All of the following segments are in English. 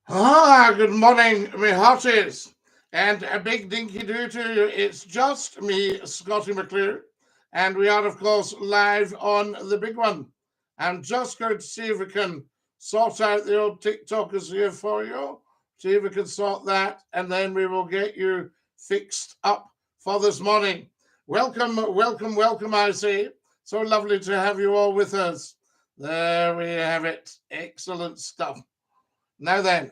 Good morning, me hearties, and a big dinky-doo to you. It's just me, Scotty McClue, and we are, of course, live on the big one. I'm just going to see if we can sort out the old TikTokers here for you, see if we can sort that, and then we will get you fixed up for this morning. Welcome, welcome, welcome, I say. So lovely to have you all with us. There we have it. Excellent stuff. Now then,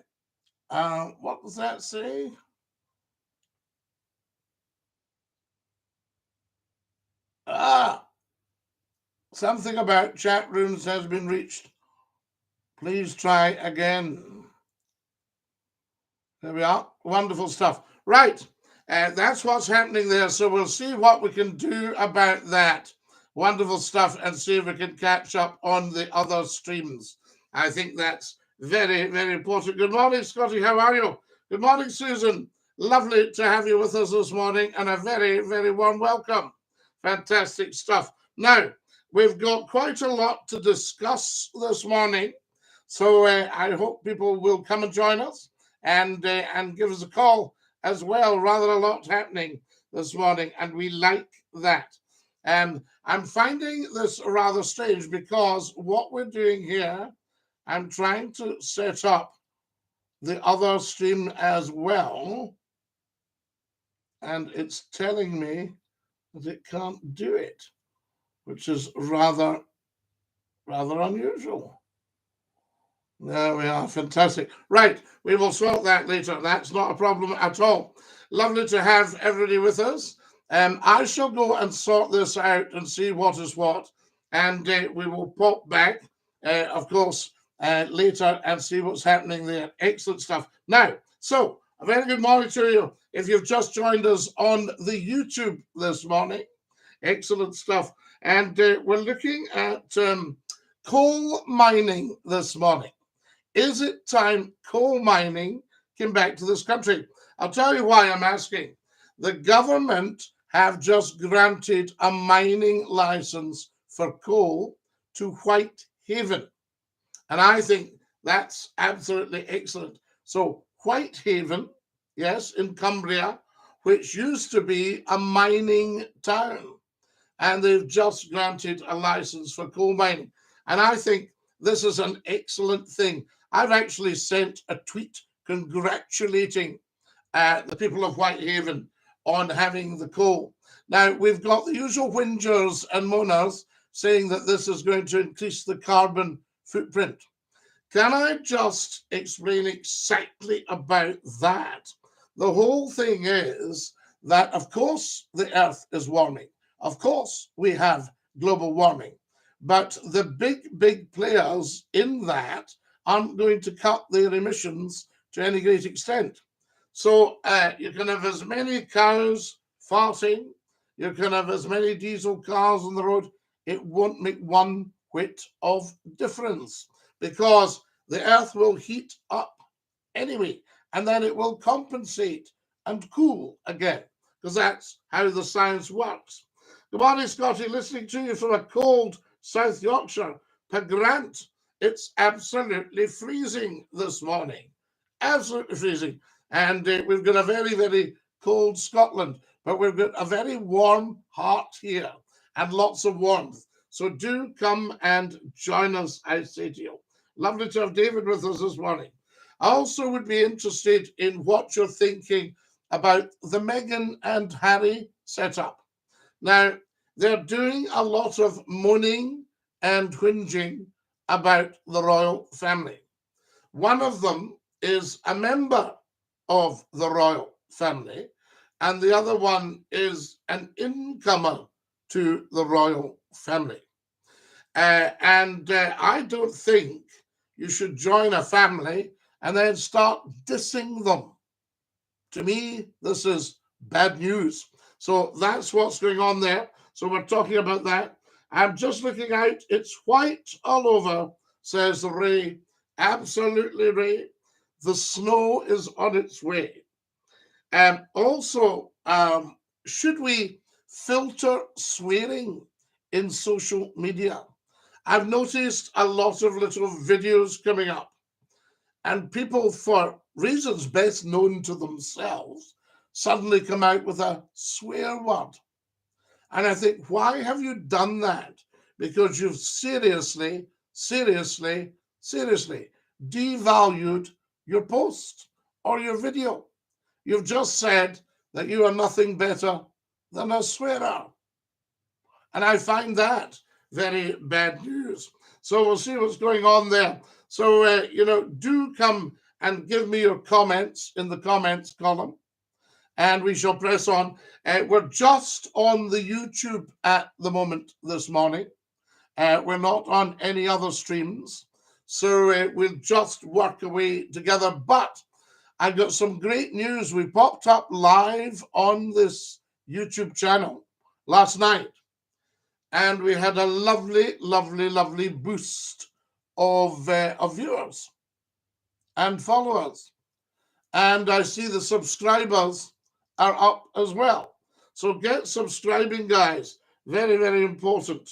what does that say? Something about chat rooms has been reached. Please try again. There we are. Wonderful stuff. Right. That's what's happening there. So we'll see what we can do about that. Wonderful stuff, and see if we can catch up on the other streams. I think that's very, very important. Good morning, Scotty. How are you? Good morning, Susan. Lovely to have you with us this morning, and a very, very warm welcome. Fantastic stuff. Now, we've got quite a lot to discuss this morning, so I hope people will come and join us and give us a call as well. Rather a lot happening this morning, and we like that. I'm finding this rather strange because what we're doing here, I'm trying to set up the other stream as well, and it's telling me that it can't do it, which is rather unusual. There we are. Fantastic. Right. We will sort that later. That's not a problem at all. Lovely to have everybody with us. I shall go and sort this out and see what is what. And we will pop back, of course, later and see what's happening there. Excellent stuff. Now, so a very good morning to you. If you've just joined us on the YouTube this morning, excellent stuff. And we're looking at coal mining this morning. Is it time coal mining came back to this country? I'll tell you why I'm asking. The government have just granted a mining license for coal to Whitehaven. And I think that's absolutely excellent. So Whitehaven, yes, in Cumbria, which used to be a mining town, and they've just granted a license for coal mining. And I think this is an excellent thing. I've actually sent a tweet congratulating the people of Whitehaven on having the coal. Now, we've got the usual whingers and moaners saying that this is going to increase the carbon footprint. Can I just explain exactly about that? The whole thing is that, of course, the Earth is warming. Of course, we have global warming. But the big players in that aren't going to cut their emissions to any great extent. So you can have as many cows farting, you can have as many diesel cars on the road, it won't make one whit of difference because the Earth will heat up anyway, and then it will compensate and cool again, because that's how the science works. Good morning, Scotty, listening to you from a cold South Yorkshire. Grant, it's absolutely freezing this morning. Absolutely freezing. And we've got a very, very cold Scotland, but we've got a very warm heart here and lots of warmth. So do come and join us, I say to you. Lovely to have David with us this morning. I also would be interested in what you're thinking about the Meghan and Harry setup. Now, they're doing a lot of moaning and whinging about the royal family. One of them is a member of the royal family, and the other one is an incomer to the royal family. And I don't think you should join a family and then start dissing them. To me, this is bad news. So that's what's going on there. So we're talking about that. I'm just looking out. It's white all over, says Ray. Absolutely, Ray. The snow is on its way. Also, should we filter swearing in social media? I've noticed a lot of little videos coming up. and people, for reasons best known to themselves, suddenly come out with a swear word. And I think, why have you done that? Because you've seriously devalued your post or your video. You've just said that you are nothing better than a swearer. And I find that very bad news. So we'll see what's going on there. So, do come and give me your comments in the comments column, and we shall press on. We're just on the YouTube at the moment this morning. We're not on any other streams. So we'll just work away together. But I got some great news. We popped up live on this YouTube channel last night, and we had a lovely boost of viewers and followers. And I see the subscribers are up as well. So get subscribing, guys. Very important.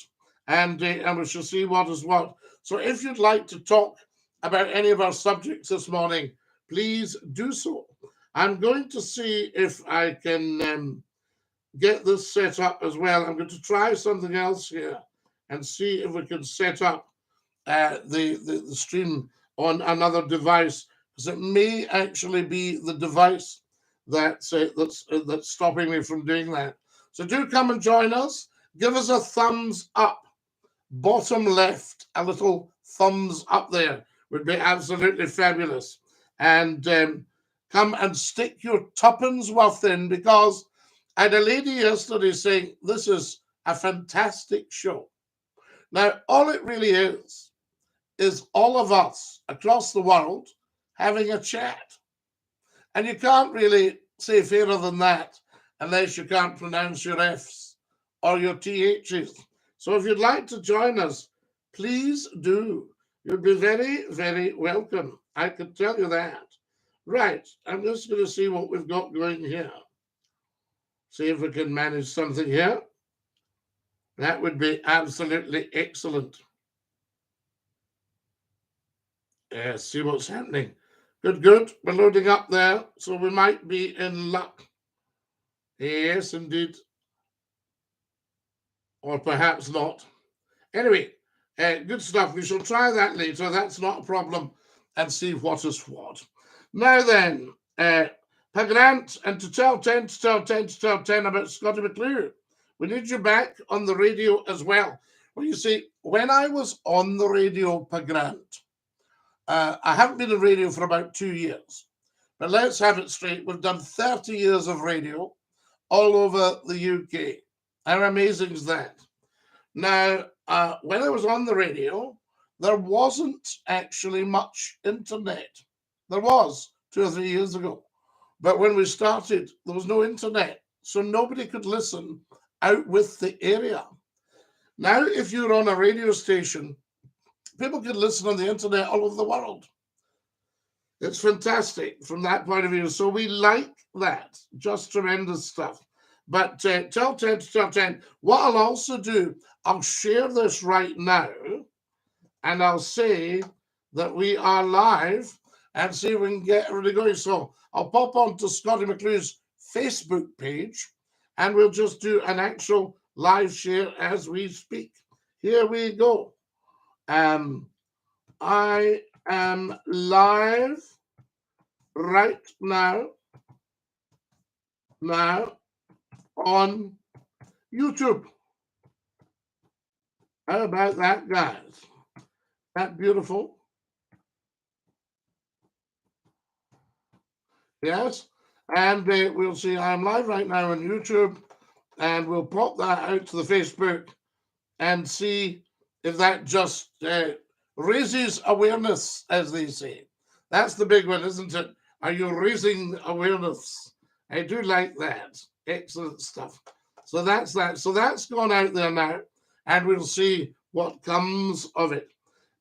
And we shall see what is what. So if you'd like to talk about any of our subjects this morning, please do so. I'm going to see if I can get this set up as well. I'm going to try something else here and see if we can set up the stream on another device, because it may actually be the device that's stopping me from doing that. So do come and join us. Give us a thumbs up. Bottom left, a little thumbs up there would be absolutely fabulous. And come and stick your tuppence worth in, because I had a lady yesterday saying this is a fantastic show. Now, all it really is all of us across the world having a chat. And you can't really say fairer than that unless you can't pronounce your F's or your TH's. So if you'd like to join us, please do. You'd be very welcome. I can tell you that. Right, I'm just going to see what we've got going here. See if we can manage something here. That would be absolutely excellent. See what's happening. Good. We're loading up there, so we might be in luck. Yes, indeed. Or perhaps not. Anyway, good stuff. We shall try that later. That's not a problem, and see what is what. Now then, Grant, and to tell 10 about Scottie McCLUE. We need you back on the radio as well. Well, you see, when I was on the radio, Grant, I haven't been on radio for about 2 years. But let's have it straight. We've done 30 years of radio all over the UK. How amazing is that? Now, when I was on the radio, there wasn't actually much internet. There was 2 or 3 years ago. But when we started, there was no internet. So nobody could listen out with the area. Now, if you're on a radio station, people can listen on the internet all over the world. It's fantastic from that point of view. So we like that. Just tremendous stuff. But tell 10. What I'll also do, I'll share this right now, and I'll say that we are live and see if we can get everybody going. So I'll pop on to Scottie McClue's Facebook page, and we'll just do an actual live share as we speak. Here we go. I am live right now on YouTube. How about that, guys? That beautiful? Yes. And we'll see I'm live right now on YouTube, and we'll pop that out to the Facebook and see if that just raises awareness, as they say. That's the big one, isn't it? Are you raising awareness? I do like that. Excellent stuff. So that's that. So that's gone out there now, and we'll see what comes of it.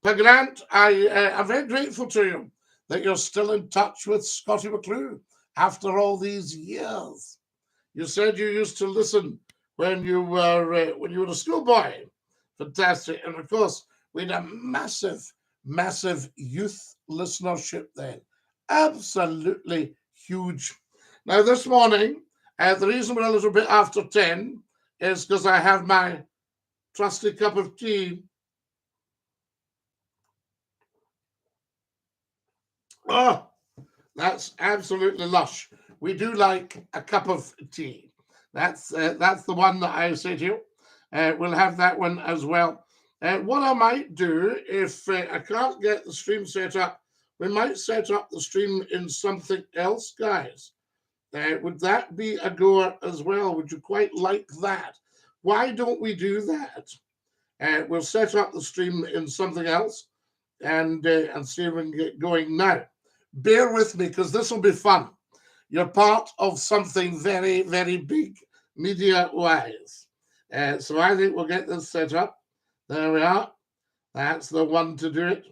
But Grant, I'm very grateful to you that you're still in touch with Scottie McCLUE after all these years. You said you used to listen when you were a schoolboy. Fantastic. And of course, we had a massive massive youth listenership then. Absolutely huge. Now, this morning, the reason we're a little bit after 10 is because I have my trusty cup of tea. Oh, that's absolutely lush. We do like a cup of tea. That's the one that I say to you. We'll have that one as well. What I might do, if I can't get the stream set up, we might set up the stream in something else, guys. Would that be a goer as well? Would you quite like that? Why don't we do that? We'll set up the stream in something else and see if we can get going now. Bear with me because this will be fun. You're part of something very, very big media-wise. So I think we'll get this set up. There we are. That's the one to do it.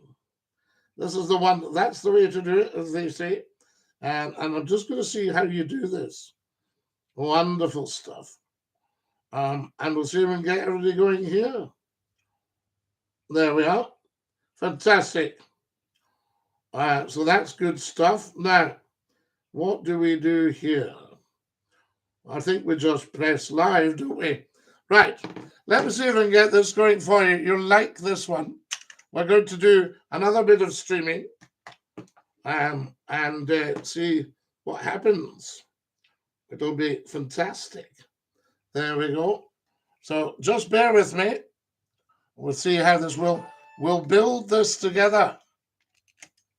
This is the one. That's the way to do it, as they say. And I'm just going to see how you do this. Wonderful stuff. And we'll see if we can get everybody going here. There we are. Fantastic. So that's good stuff. Now, what do we do here? I think we just press live, don't we? Right. Let me see if I can get this going for you. You'll like this one. We're going to do another bit of streaming and see what happens. It'll be fantastic. There we go. So just bear with me. We'll see how this we'll build this together.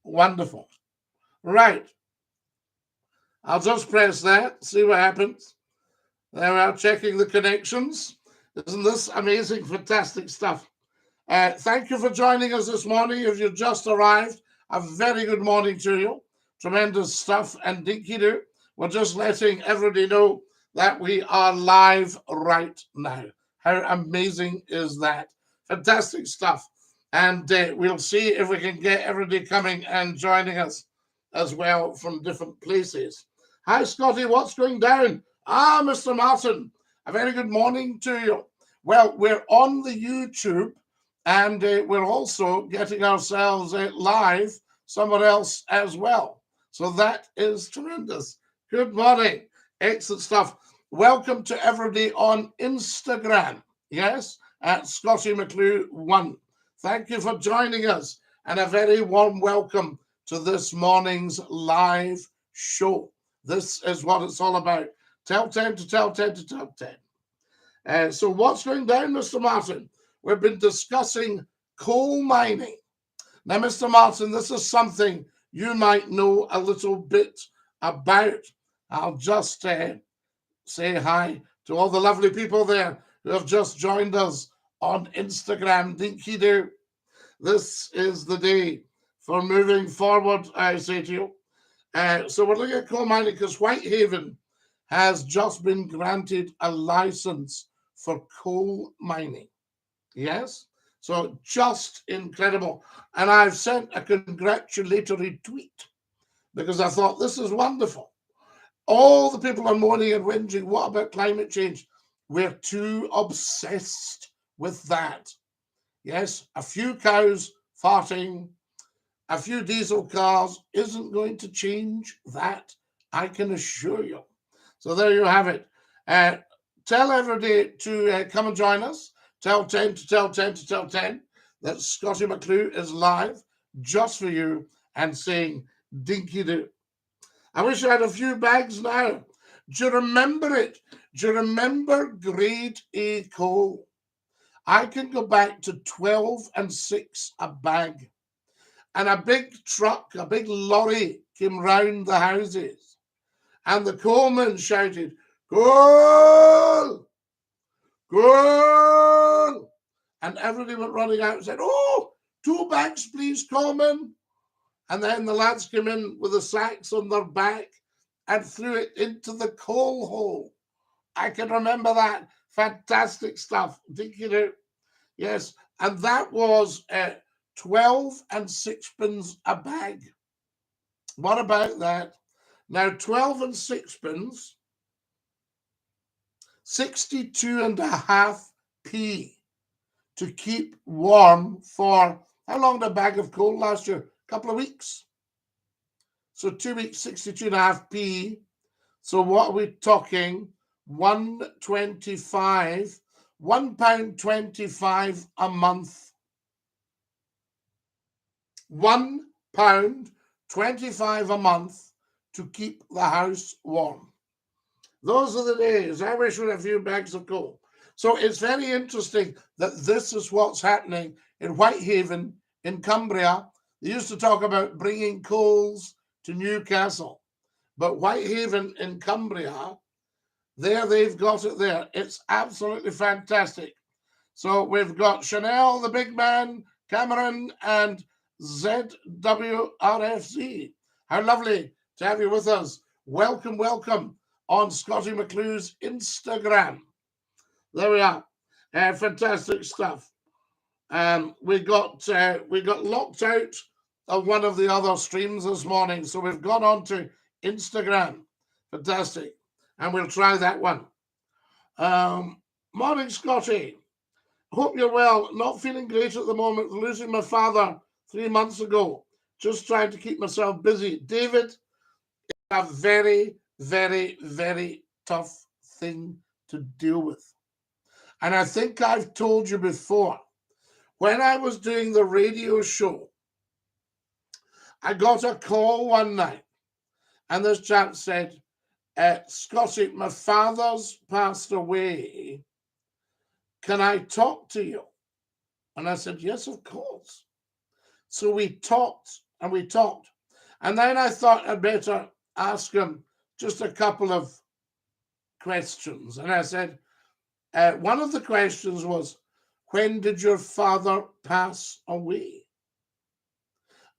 Wonderful. Right. I'll just press that, see what happens. There we are, checking the connections. Isn't this amazing, fantastic stuff? Thank you for joining us this morning. If you've just arrived, a very good morning to you. Tremendous stuff. And Dinky-Doo, we're just letting everybody know that we are live right now. How amazing is that? Fantastic stuff. And we'll see if we can get everybody coming and joining us as well from different places. Hi, Scotty, what's going down? Ah, Mr. Martin, a very good morning to you. Well, we're on the YouTube, and we're also getting ourselves live somewhere else as well. So that is tremendous. Good morning. Excellent stuff. Welcome to everybody on Instagram. Yes, at Scotty McCLUE 1. Thank you for joining us, and a very warm welcome to this morning's live show. This is what it's all about. Tell 10 to tell 10 to tell 10. So what's going down, Mr. Martin? We've been discussing coal mining. Now, Mr. Martin, this is something you might know a little bit about. I'll just say hi to all the lovely people there who have just joined us on Instagram. Dinky-Doo. This is the day for moving forward, I say to you. So we're looking at coal mining because Whitehaven has just been granted a license for coal mining. Yes? So just incredible. And I've sent a congratulatory tweet because I thought this is wonderful. All the people are moaning and whinging, what about climate change? We're too obsessed with that. Yes, a few cows farting, a few diesel cars isn't going to change that, I can assure you. So there you have it. Tell everybody to come and join us. Tell 10 to tell 10 to tell 10 that Scotty McCLUE is live just for you and saying Dinky-Doo. I wish I had a few bags now. Do you remember it? Do you remember grade A coal? I can go back to 12 and 6 a bag. And a big truck, a big lorry came round the houses. And the coalman shouted, coal! Coal! And everybody went running out and said, oh, 2 bags, please, coalman. And then the lads came in with the sacks on their back and threw it into the coal hole. I can remember that. Fantastic stuff. Dinky-Doo. Yes, and that was 12 and 6pence a bag. What about that? Now, 12 and 6pence, 62.5p to keep warm for How long did a bag of coal last you? A couple of weeks. So 2 weeks, 62.5p. So what are we talking? 1.25, £1.25 a month. £1.25 a month to keep the house warm. Those are the days. I wish we had a few bags of coal. So it's very interesting that this is what's happening in Whitehaven in Cumbria. They used to talk about bringing coals to Newcastle, but Whitehaven in Cumbria, there they've got it there. It's absolutely fantastic. So we've got Chanel, the big man, Cameron, and ZWRFZ. How lovely to have you with us. Welcome, welcome on Scottie McClue's Instagram. There we are. Fantastic stuff. We got locked out of one of the other streams this morning, so we've gone on to Instagram. Fantastic. And we'll try that one. Morning, Scottie. Hope you're well. Not feeling great at the moment. Losing my father 3 months ago. Just trying to keep myself busy. David, it's a very, very, very tough thing to deal with. And I think I've told you before, when I was doing the radio show, I got a call one night, and this chap said, Scottie, my father's passed away. Can I talk to you? And I said, yes, of course. So we talked and we talked. And then I thought I'd better ask him just a couple of questions. And I said, one of the questions was, when did your father pass away?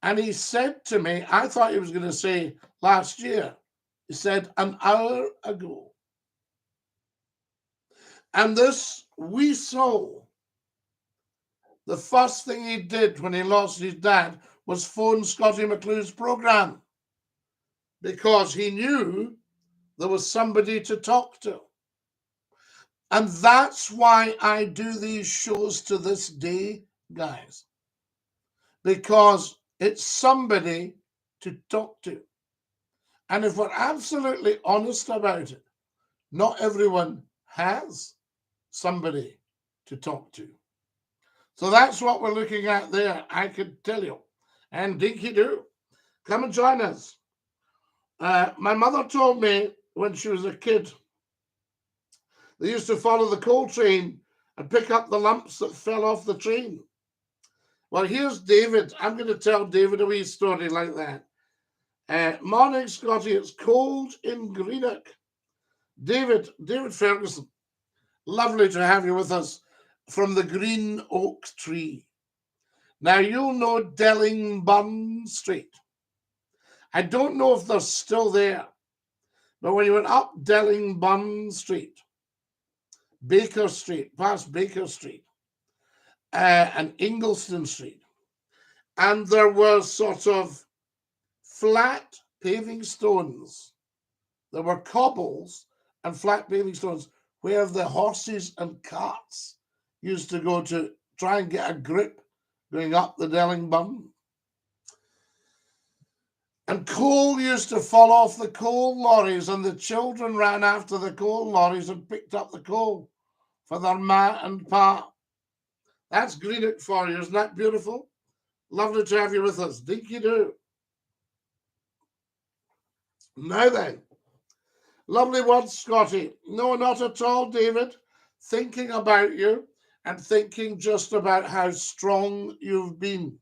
And he said to me, I thought he was going to say last year. He said, an hour ago. And this wee soul, the first thing he did when he lost his dad was phone Scottie McClue's program, because he knew there was somebody to talk to. And that's why I do these shows to this day, guys, because it's somebody to talk to. And if we're absolutely honest about it, not everyone has somebody to talk to. So that's what we're looking at there, I could tell you. And DINKY-DOO, come and join us. My mother told me when she was a kid, they used to follow the coal train and pick up the lumps that fell off the train. Well, here's David. I'm going to tell David a wee story like that. Morning, Scottie. It's cold in Greenock. David Ferguson, lovely to have you with us from the Green Oak Tree. Now, you'll know Dellingbun Street. I don't know if they're still there, but when you went up Dellingbun Street, Baker Street, past Baker Street, and Ingleston Street, and there were sort of flat paving stones. There were cobbles and flat paving stones where the horses and carts used to go to try and get a grip going up the Dellingbun. And coal used to fall off the coal lorries, and the children ran after the coal lorries and picked up the coal for their ma and pa. That's Greenock for you. Isn't that beautiful? Lovely to have you with us. DINKY-DOO. Now then, lovely words, Scottie. No, not at all, David. Thinking about you and thinking just about how strong you've been.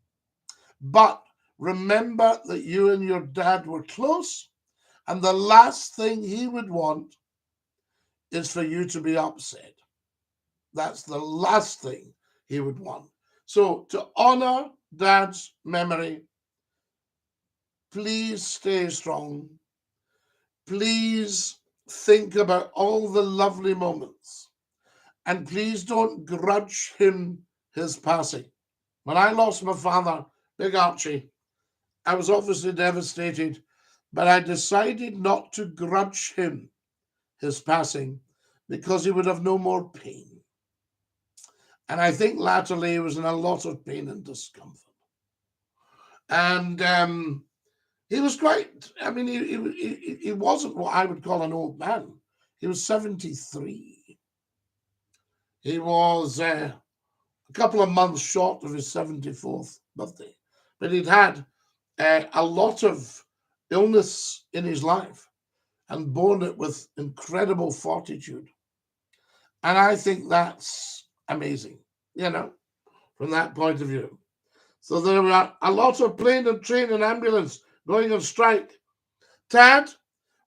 But remember that you and your dad were close, and the last thing he would want is for you to be upset. That's the last thing he would want. So to honor Dad's memory, please stay strong. Please think about all the lovely moments. And please don't grudge him his passing. When I lost my father, Big Archie, I was obviously devastated, but I decided not to grudge him his passing because he would have no more pain. And I think latterly he was in a lot of pain and discomfort. And he was quite, I mean, he wasn't what I would call an old man. He was 73. He was a couple of months short of his 74th birthday. But he'd had a lot of illness in his life and borne it with incredible fortitude. And I think that's amazing, you know, from that point of view. So there were a lot of plane and train and ambulance going on strike. Tad,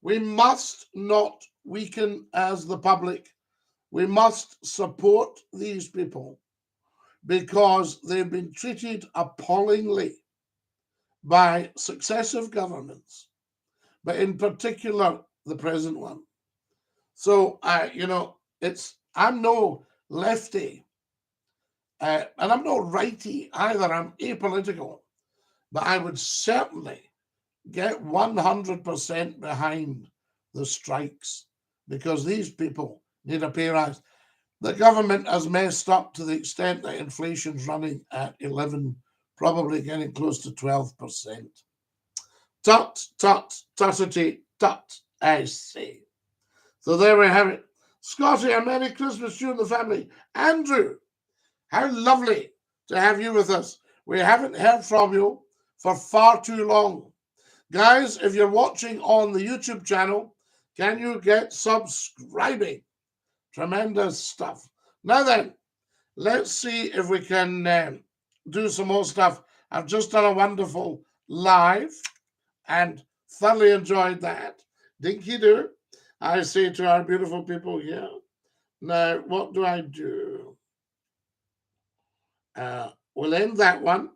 we must not weaken as the public. We must support these people because they've been treated appallingly by successive governments, but in particular the present one. So, you know, I'm no lefty, and I'm no righty either. I'm apolitical, but I would certainly get 100% behind the strikes because these people need a pay rise. The government has messed up to the extent that inflation's running at 11, probably getting close to 12%. Tut, tut, tuttity, tut, I say. So there we have it. Scotty, a Merry Christmas to you and the family. Andrew, how lovely to have you with us. We haven't heard from you for far too long. Guys, if you're watching on the YouTube channel, can you get subscribing? Tremendous stuff. Now then, let's see if we can do some more stuff. I've just done a wonderful live and thoroughly enjoyed that. Dinky-Doo, I say to our beautiful people here. Now, what do I do? We'll end that one,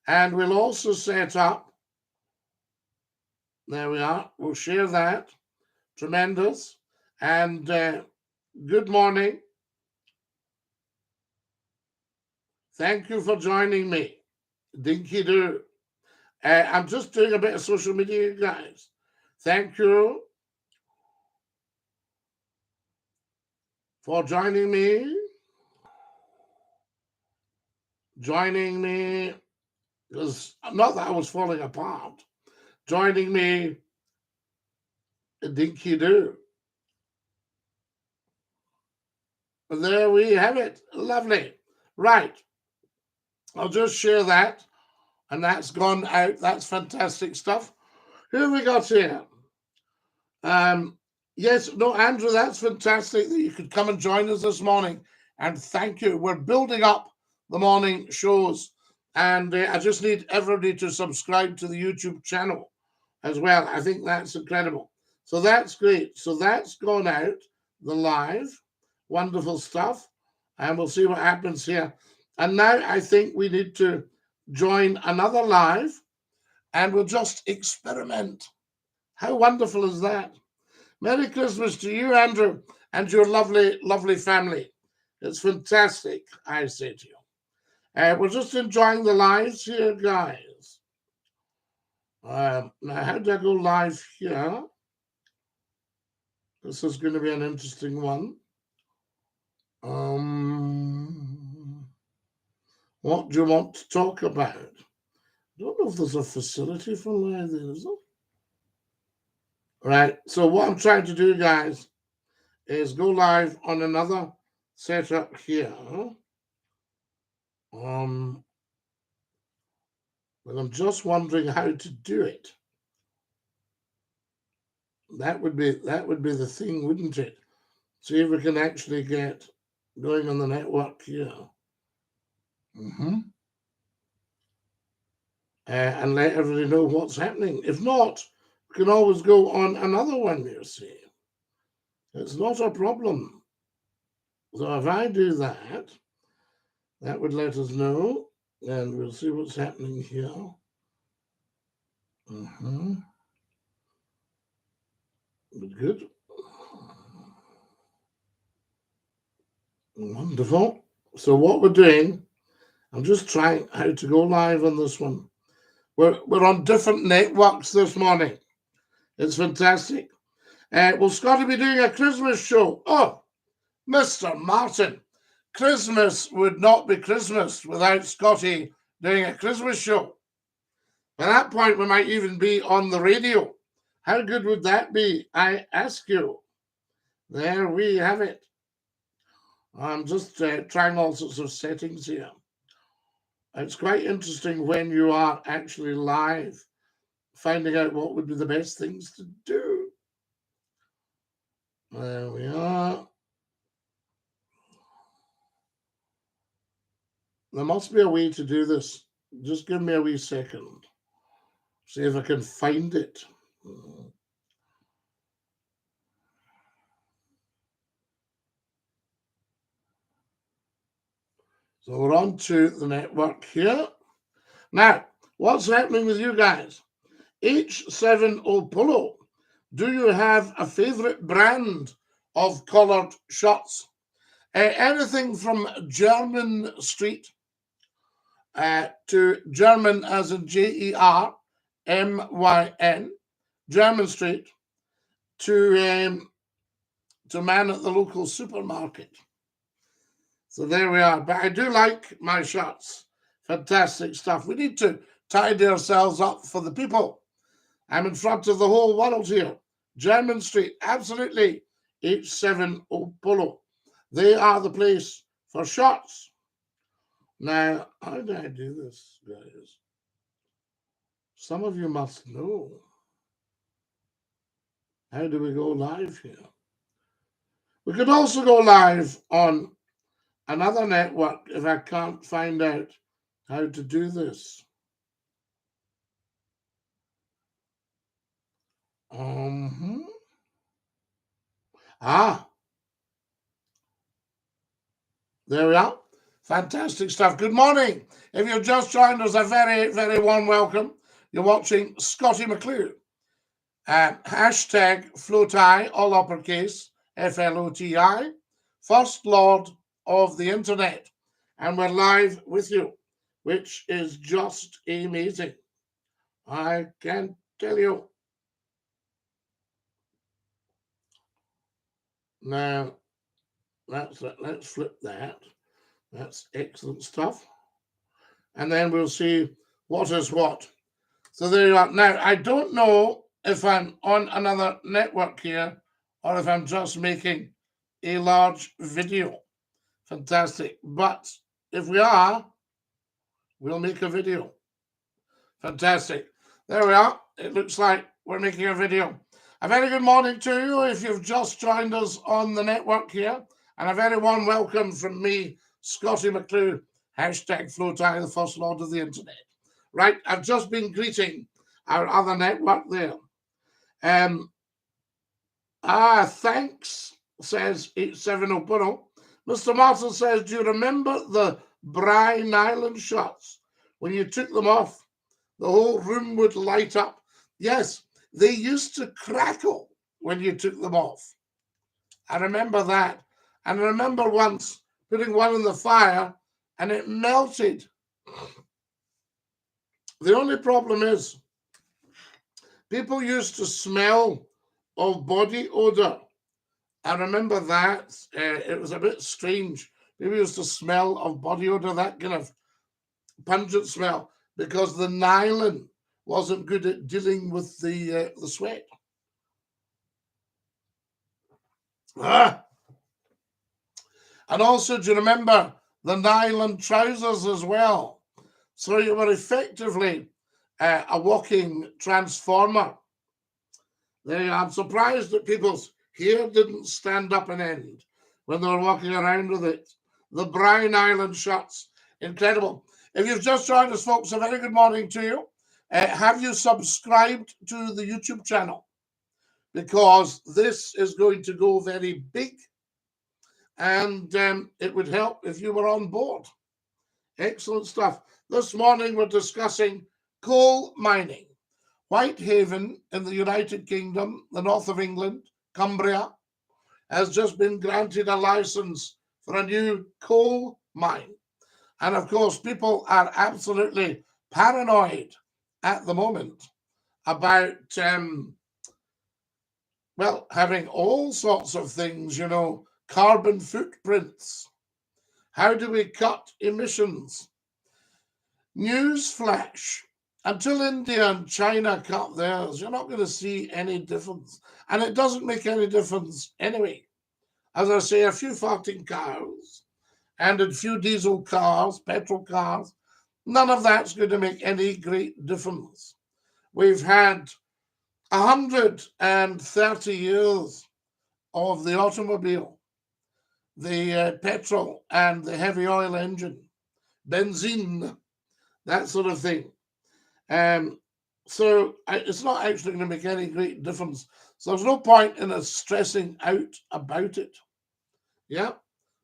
and we'll also set up. There we are. We'll share that. Tremendous. And good morning. Thank you for joining me. Dinky-Doo. I'm just doing a bit of social media, guys. Thank you for joining me. Because not that I was falling apart. Joining me, Dinky-Doo. There we have it. Lovely. Right. I'll just share that. And that's gone out. That's fantastic stuff. Who have we got here? Yes, no, Andrew, that's fantastic that you could come and join us this morning. And thank you. We're building up the morning shows. And I just need everybody to subscribe to the YouTube channel as well. I think that's incredible. So that's great. So that's gone out, the live. Wonderful stuff. And we'll see what happens here. And now I think we need to join another live and we'll just experiment. How wonderful is that? Merry Christmas to you, Andrew, and your lovely, lovely family. It's fantastic, I say to you. We're just enjoying the lives here, guys. Now, how do I go live here? This is going to be an interesting one. What do you want to talk about? I don't know if there's a facility for live there, is there? Right, so what I'm trying to do, guys, is go live on another setup here. But I'm just wondering how to do it. That would be the thing, wouldn't it? See if we can actually get going on the network here. And let everybody know what's happening. If not, we can always go on another one, you see. It's not a problem. So if I do that, that would let us know, and we'll see what's happening here. Good. Wonderful. So what we're doing, I'm just trying how to go live on this one. We're on different networks this morning. It's fantastic. Will Scotty be doing a Christmas show? Oh, Mr. Martin, Christmas would not be Christmas without Scotty doing a Christmas show. By that point, we might even be on the radio. How good would that be? I ask you. There we have it. I'm just trying all sorts of settings here. It's quite interesting when you are actually live, finding out what would be the best things to do. There we are. There must be a way to do this. Just give me a wee second. See if I can find it. So we're on to the network here. Now, what's happening with you guys? H7O Polo. Do you have a favorite brand of collared shirts? Anything from German Street to German as in Germyn, German Street, to man at the local supermarket. So there we are. But I do like my shirts. Fantastic stuff. We need to tidy ourselves up for the people. I'm in front of the whole world here. German Street, absolutely. H7O Polo. They are the place for shirts. Now, how do I do this, guys? Some of you must know. How do we go live here? We could also go live on another network if I can't find out how to do this. There we are. Fantastic stuff. Good morning. If you've just joined us, a very, very warm welcome. You're watching Scottie McCLUE. Hashtag FLOTI, all uppercase, FLOTI, First Lord of the Internet. And we're live with you, which is just amazing. I can tell you. Now, let's flip that. That's excellent stuff. And then we'll see what is what. So there you are. Now, I don't know if I'm on another network here or if I'm just making a large video. Fantastic. But if we are, we'll make a video. Fantastic. There we are. It looks like we're making a video. A very good morning to you if you've just joined us on the network here. And a very warm welcome from me, Scottie McCLUE, hashtag FLOTI, the First Lord of the Internet. Right, I've just been greeting our other network there. Thanks, says H7O Polo. Mr. Martin says, do you remember the Brine Island shots? When you took them off, the whole room would light up. Yes, they used to crackle when you took them off. I remember that. And I remember once putting one in the fire and it melted. The only problem is people used to smell of body odor. I remember that. It was a bit strange. People used to smell of body odor, that kind of pungent smell, because the nylon wasn't good at dealing with the sweat. And also, do you remember the nylon trousers as well? So you were effectively a walking transformer. I'm surprised that people's hair didn't stand up and end when they were walking around with it. The Brine Island shots, incredible. If you've just joined us, folks, a very good morning to you. Have you subscribed to the YouTube channel? Because this is going to go very big. And it would help if you were on board. Excellent stuff. This morning we're discussing coal mining. Whitehaven in the United Kingdom, the north of England, Cumbria, has just been granted a license for a new coal mine. And of course, people are absolutely paranoid at the moment about, having all sorts of things, carbon footprints. How do we cut emissions? News flash. until India and China cut theirs, you're not going to see any difference. And it doesn't make any difference anyway. As I say, a few farting cows and a few diesel cars, petrol cars, none of that's going to make any great difference. We've had 130 years of the automobile, the petrol and the heavy oil engine, benzene, that sort of thing. So it's not actually going to make any great difference. So there's no point in us stressing out about it. Yeah.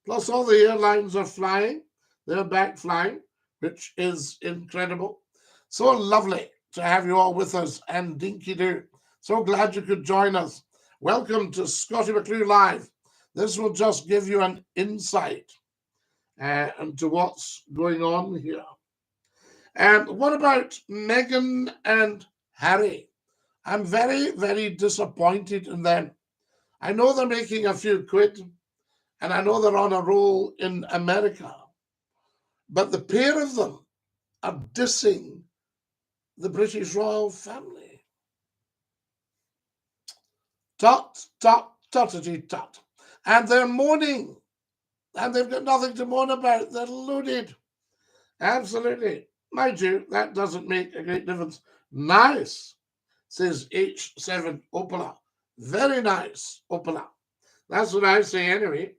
Plus, all the airlines are flying. They're back flying, which is incredible. So lovely to have you all with us, and DINKY-DOO. So glad you could join us. Welcome to Scottie McCLUE Live. This will just give you an insight into what's going on here. And what about Meghan and Harry? I'm very, very disappointed in them. I know they're making a few quid, and I know they're on a roll in America, but the pair of them are dissing the British royal family. Tut, tut, tuttity, tut. And they're moaning, and they've got nothing to moan about. They're loaded. Absolutely. Mind you, that doesn't make a great difference. Nice, says H7 Opala. Very nice, Opala. That's what I say anyway.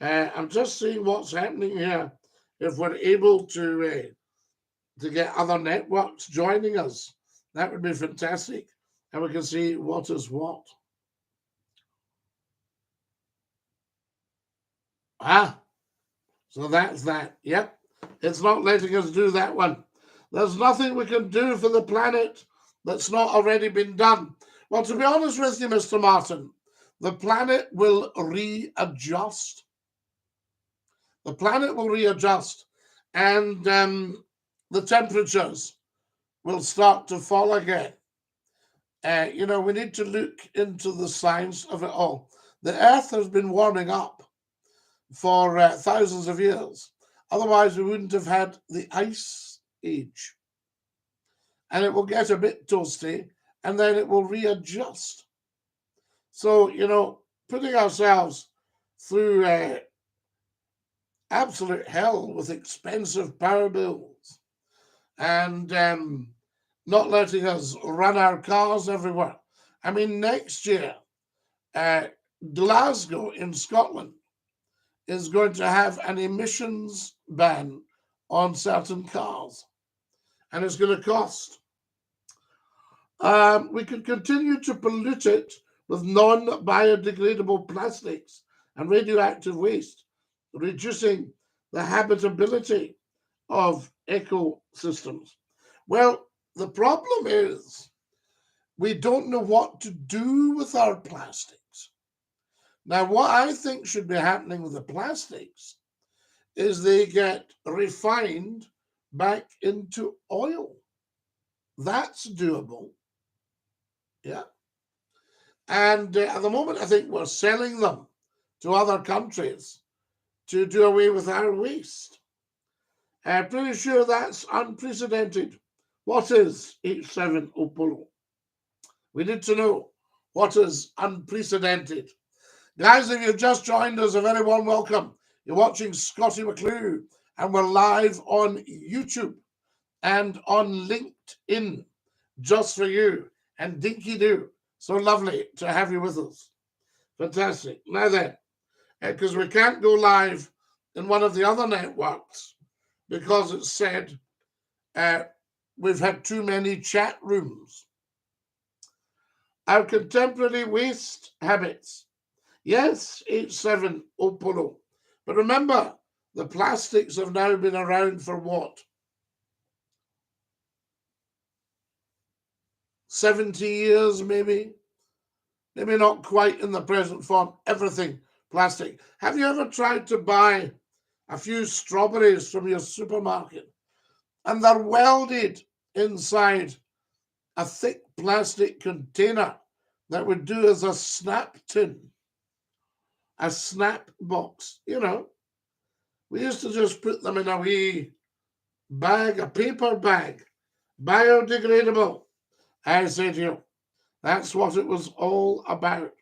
I'm just seeing what's happening here. If we're able to get other networks joining us, that would be fantastic. And we can see what is what. So that's that. Yep. It's not letting us do that one. There's nothing we can do for the planet that's not already been done. Well, to be honest with you, Mr. Martin, the planet will readjust. The planet will readjust, and the temperatures will start to fall again. We need to look into the science of it all. The Earth has been warming up for thousands of years. Otherwise, we wouldn't have had the ice age. And it will get a bit toasty, and then it will readjust. So, putting ourselves through absolute hell with expensive power bills and not letting us run our cars everywhere. I mean, next year, Glasgow in Scotland is going to have an emissions ban on certain cars, and it's going to cost. We could continue to pollute it with non-biodegradable plastics and radioactive waste, reducing the habitability of ecosystems. Well, the problem is we don't know what to do with our plastics. Now, what I think should be happening with the plastics is they get refined back into oil. That's doable. Yeah. And at the moment, I think we're selling them to other countries to do away with our waste. I'm pretty sure that's unprecedented. What is H7 Opolo? We need to know what is unprecedented. Guys, if you've just joined us, a very warm welcome. You're watching Scottie McCLUE, and we're live on YouTube and on LinkedIn, just for you, and DINKY-DOO. So lovely to have you with us. Fantastic. Now then, because we can't go live in one of the other networks because it said we've had too many chat rooms. Our contemporary waste habits. Yes, H7 Opolo. But remember, the plastics have now been around for what? 70 years, maybe? Maybe not quite in the present form. Everything plastic. Have you ever tried to buy a few strawberries from your supermarket and they're welded inside a thick plastic container that would do as a snap tin, a snap box? We used to just put them in a wee bag, a paper bag, biodegradable. I say to you, that's what it was all about.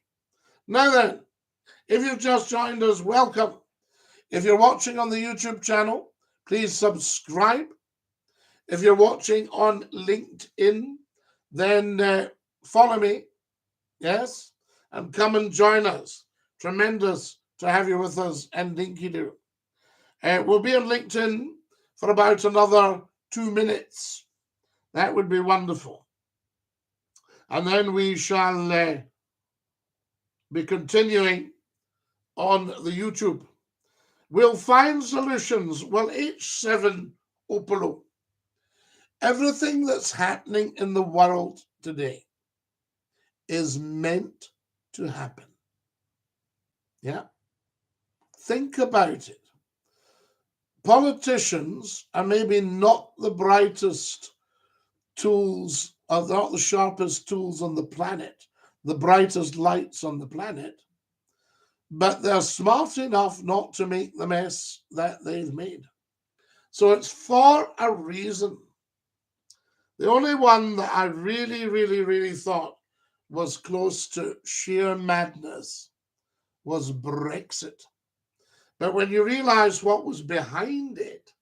Now then, if you've just joined us, welcome. If you're watching on the YouTube channel, please subscribe. If you're watching on LinkedIn, then follow me, yes, and come and join us. Tremendous to have you with us and DINKY-DOO. We'll be on LinkedIn for about another 2 minutes. That would be wonderful. And then we shall be continuing on the YouTube. We'll find solutions. Well, H7 Opolo. Everything that's happening in the world today is meant to happen. Yeah? Think about it. Politicians are maybe not the brightest tools, or not the sharpest tools on the planet, the brightest lights on the planet, but they're smart enough not to make the mess that they've made. So it's for a reason. The only one that I really thought was close to sheer madness was Brexit. But when you realize what was behind it,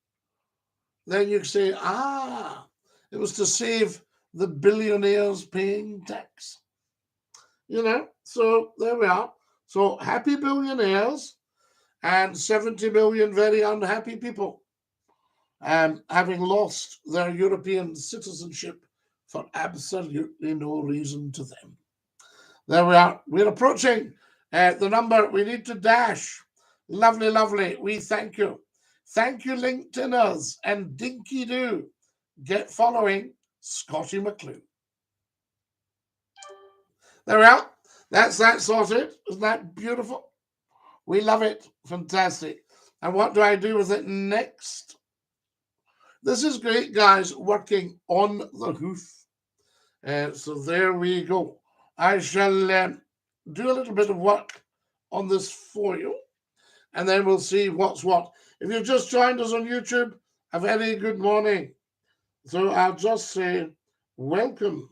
then you say, it was to save the billionaires paying tax. You know, so there we are. So happy billionaires and 70 million very unhappy people having lost their European citizenship for absolutely no reason to them. There we are. We're approaching the number we need to dash. Lovely, lovely. We thank you. Thank you, LinkedIners and DINKY-DOO. Get following Scottie McClue. There we are. That's that sorted. Isn't that beautiful? We love it. Fantastic. And what do I do with it next? This is great, guys, working on the hoof. So there we go. I shall do a little bit of work on this for you, and then we'll see what's what. If you've just joined us on YouTube, a very good morning. So I'll just say welcome.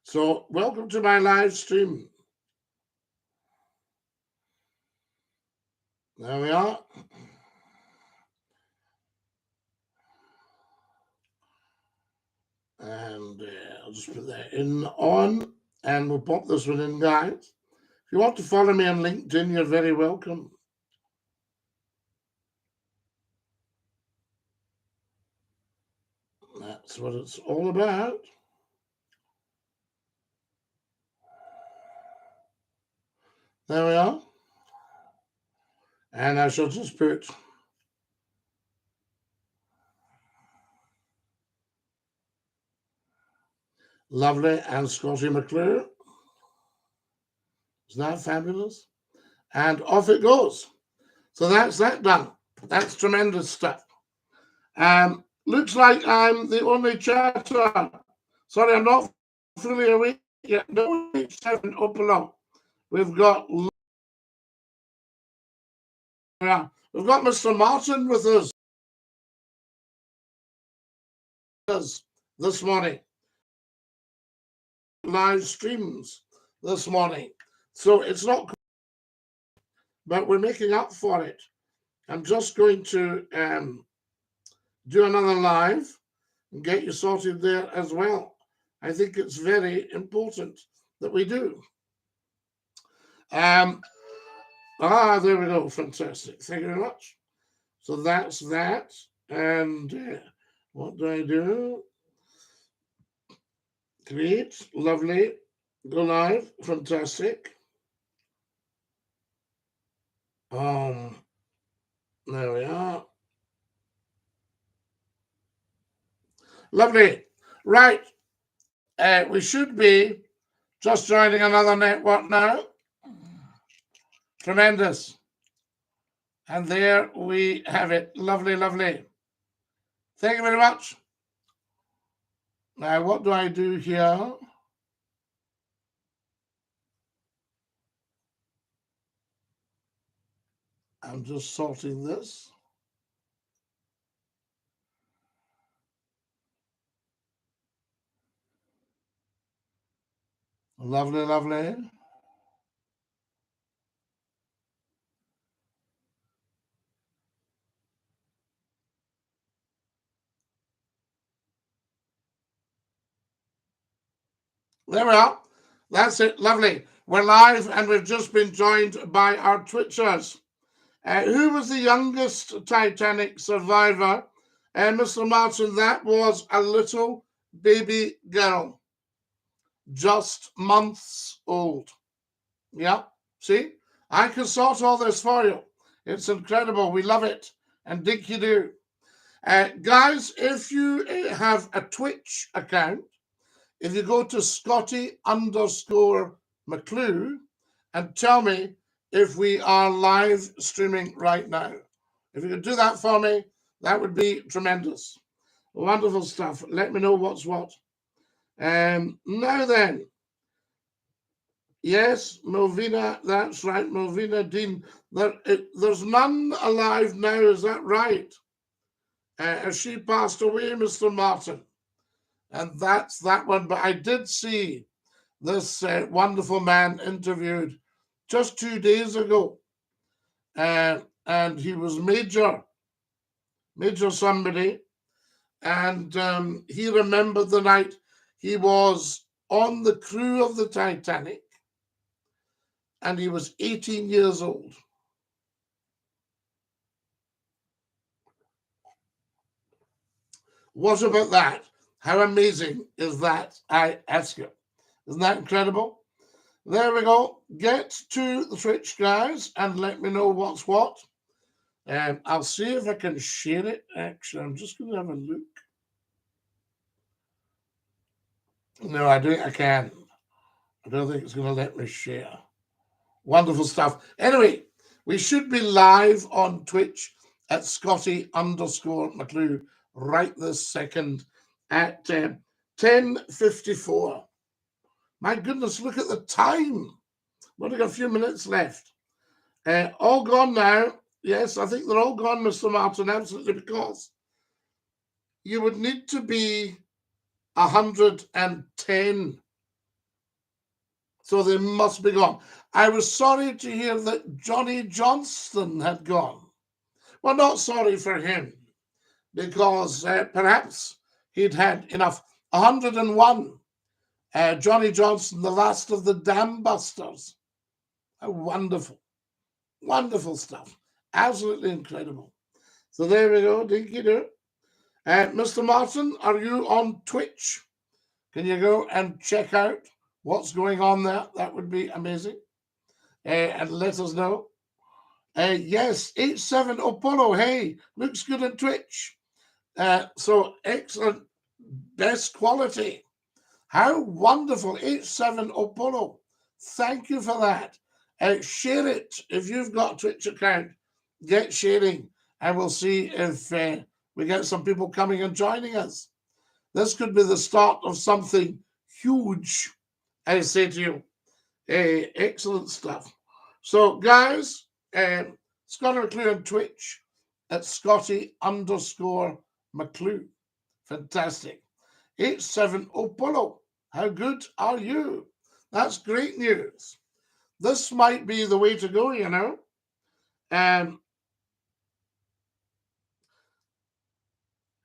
So welcome to my live stream. There we are. And I'll just put that in on, and we'll pop this one in, guys. If you want to follow me on LinkedIn, you're very welcome. That's what it's all about. There we are. And I shall just put lovely and Scottie McClue. Isn't that fabulous? And off it goes. So that's that done. That's tremendous stuff. Looks like I'm the only chatter. Sorry, I'm not fully awake yet. No, 7 up along. We've got Mr. Martin with us this morning. Live streams this morning. So it's not, but we're making up for it. I'm just going to do another live and get you sorted there as well. I think it's very important that we do. There we go. Fantastic. Thank you very much. So that's that. And what do I do? Create. Lovely. Go live. Fantastic. There we are. Lovely. Right. We should be just joining another network now. Tremendous. And there we have it. Lovely, lovely. Thank you very much. Now, what do I do here? I'm just sorting this. Lovely, lovely. There we are. That's it. Lovely. We're live and we've just been joined by our Twitchers. Who was the youngest Titanic survivor? Mr. Martin, that was a little baby girl, just months old. Yeah, see? I can sort all this for you. It's incredible. We love it. And DINKY-DOO. Guys, if you have a Twitch account, if you go to Scottie_McCLUE and tell me if we are live streaming right now. If you could do that for me, that would be tremendous. Wonderful stuff. Let me know what's what. Now then. Yes, Melvina, that's right, Melvina Dean. There's none alive now, is that right? Has she passed away, Mr. Martin? And that's that one. But I did see this wonderful man interviewed just 2 days ago. And he was Major somebody. And he remembered the night he was on the crew of the Titanic. And he was 18 years old. What about that? How amazing is that, I ask you? Isn't that incredible? There we go. Get to the Twitch, guys, and let me know what's what. I'll see if I can share it. Actually, I'm just going to have a look. No, I don't. I can. I don't think it's going to let me share. Wonderful stuff. Anyway, we should be live on Twitch at Scottie_McClue right this second at 10:54. My goodness, look at the time. We've only got a few minutes left. All gone now. Yes, I think they're all gone, Mr. Martin, absolutely, because you would need to be 110. So they must be gone. I was sorry to hear that Johnny Johnston had gone. Well, not sorry for him, because perhaps he'd had enough. 101. Johnny Johnston, the last of the dam busters. Wonderful. Wonderful stuff. Absolutely incredible. So there we go, DINKY-DOO. Mr. Martin, are you on Twitch? Can you go and check out what's going on there? That would be amazing. And let us know. Yes, 87 Apollo. Hey, looks good on Twitch. So excellent, best quality. How wonderful, 87 Apollo. Thank you for that. Share it if you've got a Twitch account. Get sharing, and we'll see if we get some people coming and joining us. This could be the start of something huge, I say to you. Excellent stuff. So, guys, Scottie McClue on Twitch at Scottie_McClue. Fantastic. 87 Apollo. How good are you? That's great news. This might be the way to go, you know.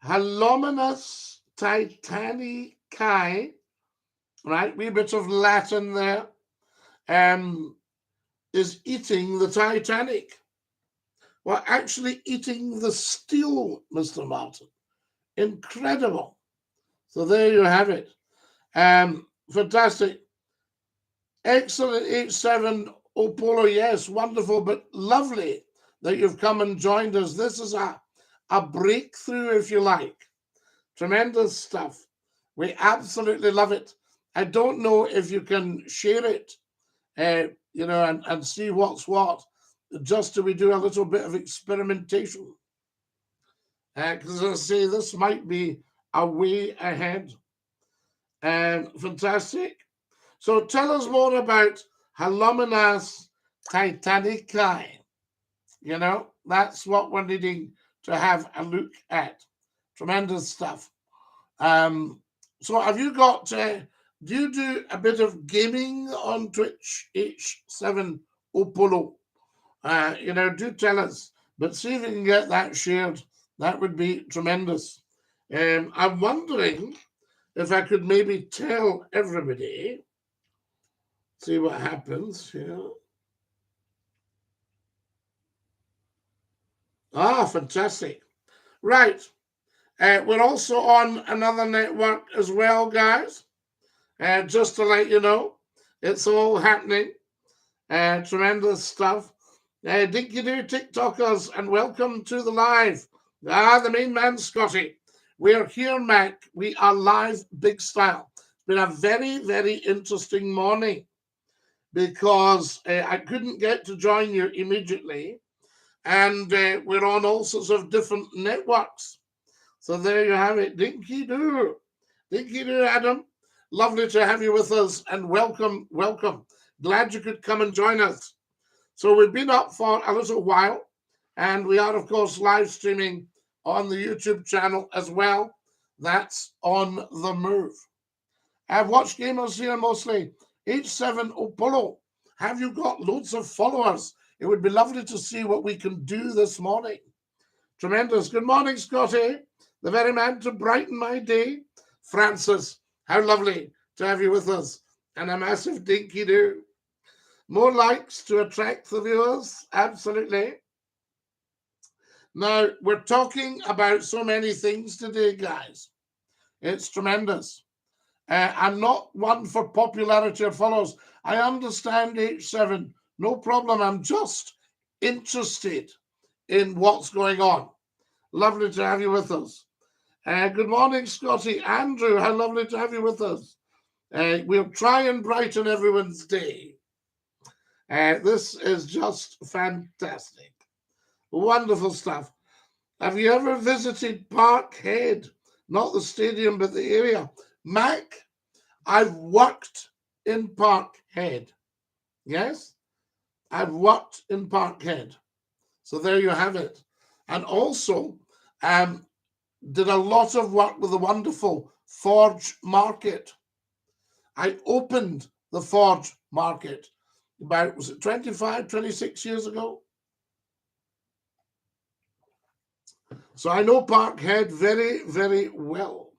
Halominus Titanicae, right? Wee bit of Latin there. Is eating the Titanic. Well, actually eating the steel, Mr. Martin. Incredible. So there you have it. Fantastic. Excellent 87 Apollo. Yes, wonderful, but lovely that you've come and joined us. This is a breakthrough, if you like. Tremendous stuff. We absolutely love it. I don't know if you can share it, you know, and see what's what, just till we do a little bit of experimentation. Because as I say, this might be a way ahead. Fantastic. So tell us more about Halominus Titanicae. You know, that's what we're needing to have a look at. Tremendous stuff. So have you got, do you do a bit of gaming on Twitch, H7 Opolo? You know, do tell us. But see if you can get that shared. That would be tremendous. I'm wondering if I could maybe tell everybody, see what happens here. Ah, fantastic. Right. We're also on another network as well, guys. Just to let you know, it's all happening. Tremendous stuff. DINKY-DOO TikTokers, and welcome to the live. The main man, Scotty. We're here, Mac. We are live big style. It's been a very, very interesting morning because I couldn't get to join you immediately. And we're on all sorts of different networks. So there you have it. DINKY-DOO. DINKY-DOO, Adam. Lovely to have you with us, and welcome, welcome. Glad you could come and join us. So we've been up for a little while, and we are, of course, live streaming on the YouTube channel as well. That's On The Move. I've watched gamers here mostly. H7 Opolo, have you got loads of followers? It would be lovely to see what we can do this morning. Tremendous. Good morning, Scotty. The very man to brighten my day. Francis, how lovely to have you with us. And a massive DINKY-DOO. More likes to attract the viewers. Absolutely. Now, we're talking about so many things today, guys. It's tremendous. I'm not one for popularity or follows. I understand H7. No problem. I'm just interested in what's going on. Lovely to have you with us. Good morning, Scotty. Andrew, how lovely to have you with us. We'll try and brighten everyone's day. This is just fantastic. Wonderful stuff. Have you ever visited Parkhead? Not the stadium, but the area. Mac, I've worked in Parkhead. Yes, I've worked in Parkhead. So there you have it. And also did a lot of work with the wonderful Forge Market. I opened the Forge Market about, was it 25, 26 years ago? So I know Parkhead very, very well.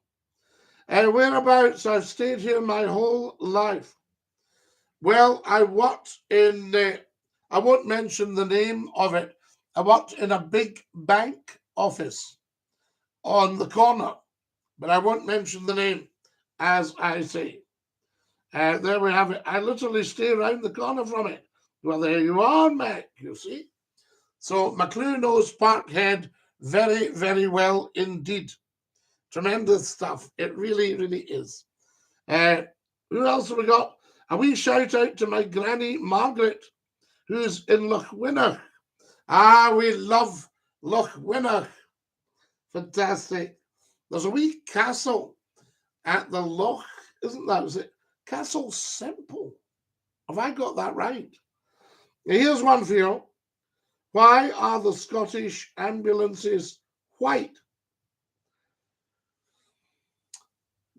And whereabouts? I've stayed here my whole life. Well, I worked in, I won't mention the name of it. I worked in a big bank office on the corner, but I won't mention the name, as I say. There we have it. I literally stay around the corner from it. Well, there you are, Mac, you see. So McCLUE knows Parkhead very, very well indeed. Tremendous stuff. It really, really is. Who else have we got? A wee shout out to my granny Margaret, who's in Lochwinnoch. Ah, we love Lochwinnoch. Fantastic. There's a wee castle at the Loch, isn't that? Is it Castle Semple? Have I got that right? Here's one for you. Why are the Scottish ambulances white?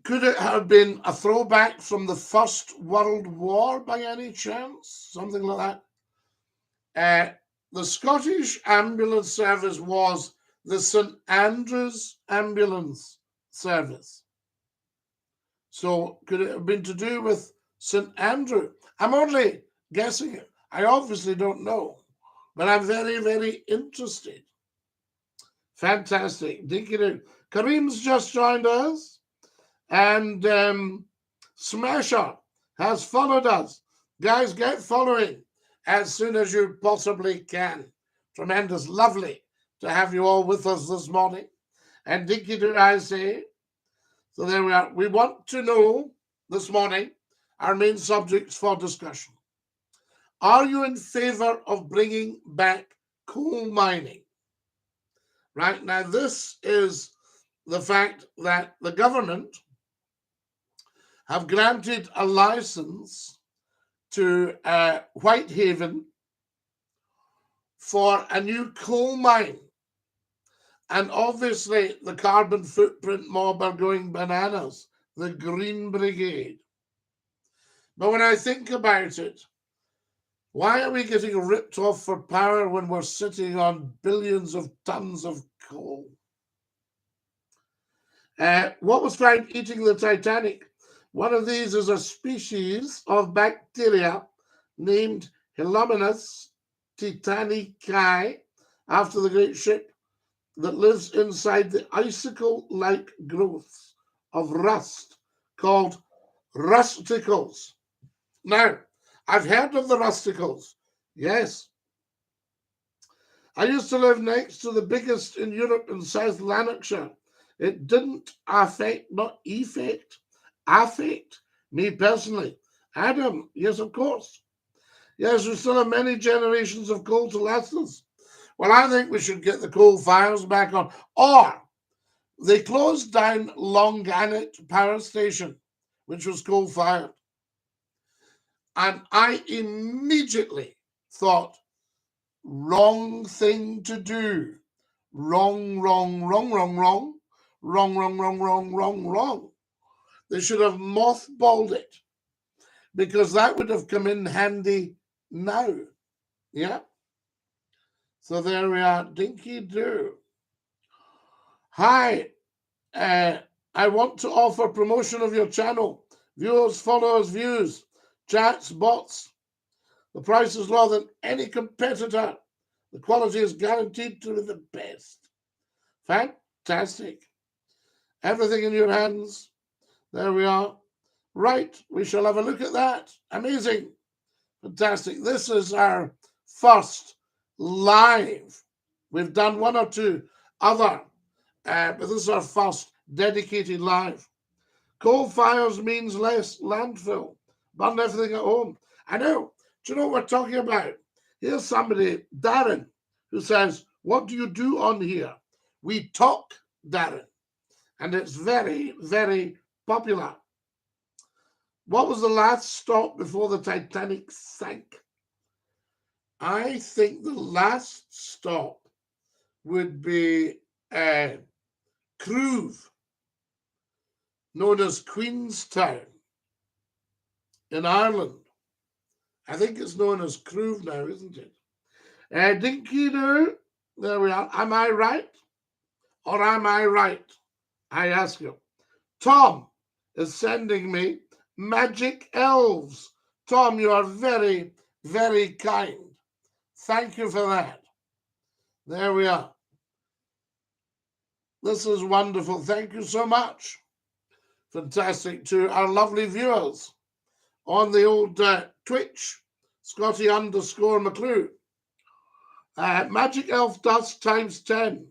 Could it have been a throwback from the First World War by any chance? Something like that. The Scottish Ambulance Service was the St Andrews Ambulance Service. So could it have been to do with St Andrew? I'm only guessing it. I obviously don't know, but I'm very, very interested. Fantastic. DINKY-DOO. Kareem's just joined us, and Smasher has followed us. Guys, get following as soon as you possibly can. Tremendous. Lovely to have you all with us this morning. And DINKY-DOO, I say. So there we are. We want to know this morning our main subjects for discussion. Are you in favor of bringing back coal mining? Right now, this is the fact that the government have granted a license to Whitehaven for a new coal mine. And obviously the carbon footprint mob are going bananas, the Green Brigade. But when I think about it, why are we getting ripped off for power when we're sitting on billions of tons of coal? What was found eating the Titanic? One of these is a species of bacteria named Helomenus titanicae, after the great ship, that lives inside the icicle-like growths of rust called rusticles. Now, I've heard of the rusticles. Yes. I used to live next to the biggest in Europe in South Lanarkshire. It didn't affect me personally. Adam, yes, of course. Yes, we still have many generations of coal to last us. Well, I think we should get the coal fires back on. Or they closed down Longannet Power Station, which was coal-fired. And I immediately thought, wrong thing to do. Wrong, wrong, wrong, wrong, wrong. Wrong, wrong, wrong, wrong, wrong, wrong. They should have mothballed it, because that would have come in handy now. Yeah. So there we are. Dinky-Doo. Hi. I want to offer promotion of your channel. Viewers, followers, views, chats, bots. The price is lower than any competitor. The quality is guaranteed to be the best. Fantastic. Everything in your hands. There we are. Right, we shall have a look at that. Amazing. Fantastic. This is our first live. We've done one or two other, but this is our first dedicated live. Coal fires means less landfill. Burn everything at home. I know. Do you know what we're talking about? Here's somebody, Darren, who says, what do you do on here? We talk, Darren. And it's very, very popular. What was the last stop before the Titanic sank? I think the last stop would be McCLUE, known as Queenstown in Ireland. I think it's known as McCLUE now, isn't it? Dinky-Doo, there we are. Am I right? Or am I right? I ask you. Tom is sending me magic elves. Tom, you are very, very kind. Thank you for that. There we are. This is wonderful. Thank you so much. Fantastic to our lovely viewers on the old Twitch, Scottie_McCLUE. Magic elf dust times 10.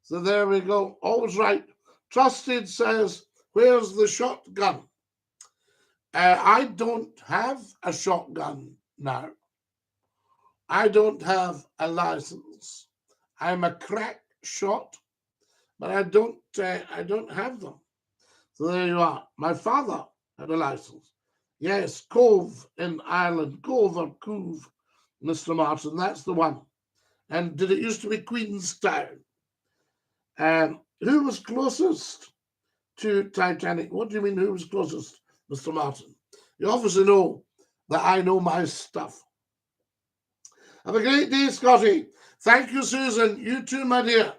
So there we go. Always right. Trusted says, where's the shotgun? I don't have a shotgun now. I don't have a license. I'm a crack shot, but I don't have them. So there you are. My father had a license. Yes, Cove in Ireland. Cove or Cove, Mr. Martin. That's the one. And did it used to be Queenstown? Who was closest to Titanic? What do you mean, who was closest, Mr. Martin? You obviously know that I know my stuff. Have a great day, Scotty. Thank you, Susan. You too, my dear.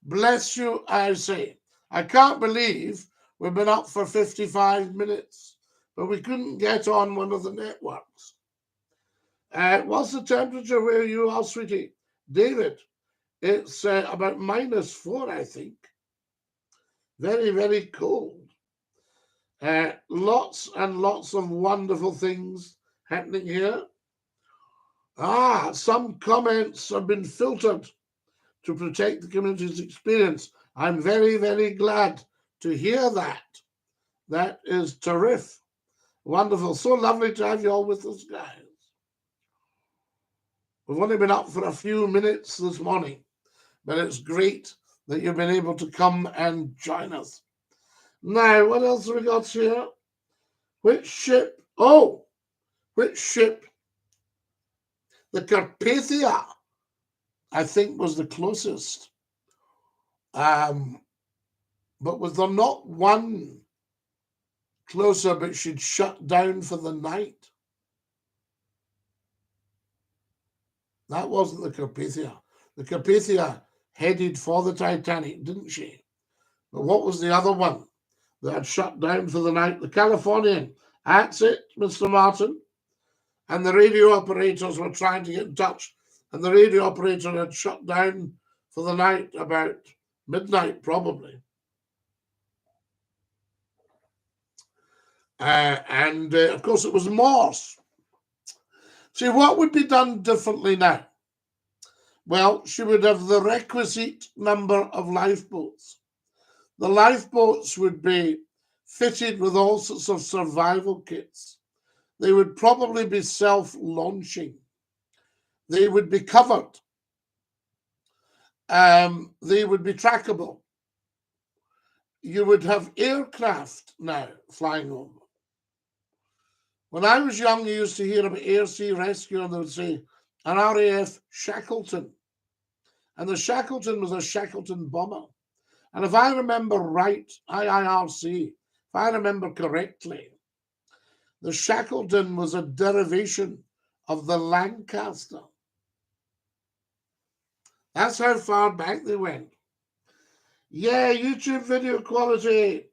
Bless you, I say. I can't believe we've been up for 55 minutes, but we couldn't get on one of the networks. What's the temperature where you are, sweetie? David, it's about -4, I think. Very, very cold. Lots and lots of wonderful things happening here. Some comments have been filtered to protect the community's experience. I'm very, very glad to hear that. That is terrific. Wonderful. So lovely to have you all with us, guys. We've only been up for a few minutes this morning, but it's great that you've been able to come and join us. Now, what else have we got here? Which ship? Oh, which ship? The Carpathia I think, was the closest. But was there not one closer, but she'd shut down for the night? That wasn't the Carpathia. The Carpathia headed for the Titanic, didn't she? But what was the other one that had shut down for the night? The Californian. That's it, Mr. Martin. And the radio operators were trying to get in touch. And the radio operator had shut down for the night about midnight, probably. Of course, it was Morse. See, what would be done differently now? Well, she would have the requisite number of lifeboats. The lifeboats would be fitted with all sorts of survival kits. They would probably be self-launching. They would be covered. They would be trackable. You would have aircraft now flying over. When I was young, you used to hear about air sea rescue, and they would say an RAF Shackleton. And the Shackleton was a Shackleton bomber. And if I remember right, IIRC, if I remember correctly, the Shackleton was a derivation of the Lancaster. That's how far back they went. Yeah, YouTube video quality.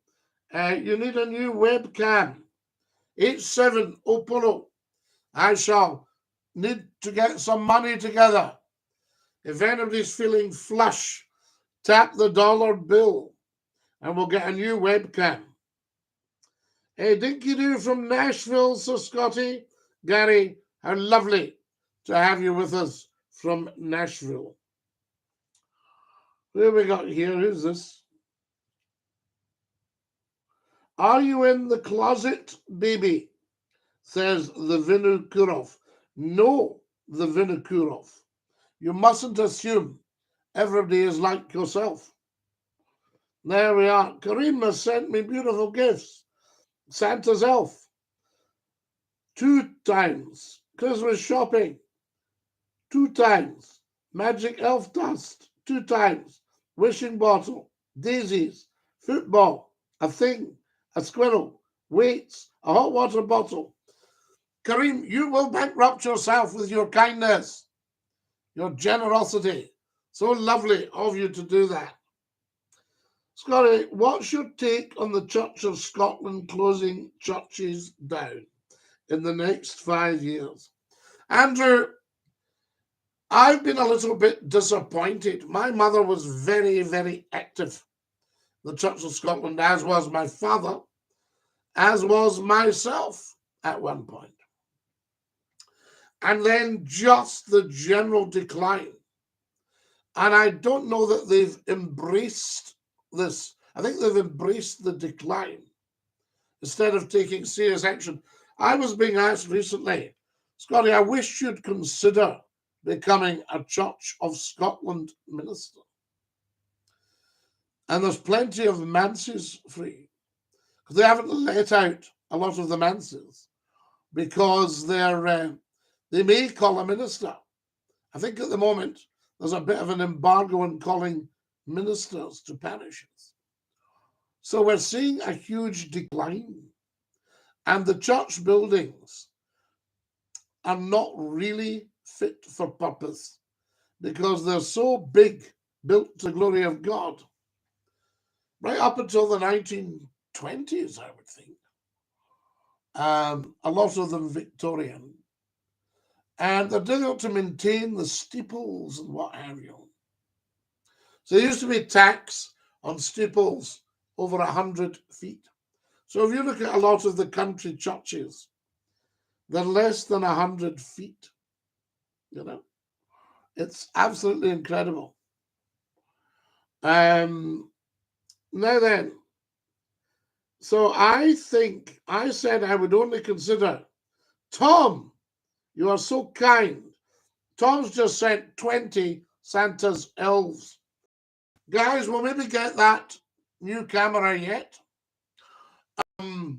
You need a new webcam. 87 Opolo. I shall need to get some money together. If anybody's feeling flush, tap the dollar bill and we'll get a new webcam. Hey, Dinky-Doo from Nashville, Sir Scotty. Gary, how lovely to have you with us from Nashville. Who have we got here? Who's this? Are you in the closet, baby? Says the Vinokurov. No, the Vinokurov. You mustn't assume everybody is like yourself. There we are. Kareem has sent me beautiful gifts. Santa's elf. 2 times. Christmas shopping. 2 times. Magic elf dust. 2 times. Wishing bottle. Daisies. Football. A thing. A squirrel. Weights. A hot water bottle. Kareem, you will bankrupt yourself with your kindness, your generosity. So lovely of you to do that. Scotty, what's your take on the Church of Scotland closing churches down in the next 5 years? Andrew, I've been a little bit disappointed. My mother was very, very active in the Church of Scotland, as was my father, as was myself at one point. And then just the general decline. And I don't know that they've embraced this. I think they've embraced the decline instead of taking serious action. I was being asked recently, Scotty, I wish you'd consider becoming a Church of Scotland minister. And there's plenty of manses free. They haven't let out a lot of the manses because they may call a minister. I think at the moment there's a bit of an embargo on calling ministers to parishes. So we're seeing a huge decline. And the church buildings are not really fit for purpose because they're so big, built to the glory of God. Right up until the 1920s, I would think. A lot of them Victorian. And they're difficult to maintain the steeples and what have you. So there used to be tax on steeples over 100 feet. So if you look at a lot of the country churches, they're less than 100 feet. You know, it's absolutely incredible. Now then, so I think I said I would only consider Tom. You are so kind. Tom's just sent 20 Santa's elves. Guys, we'll maybe get that new camera yet. I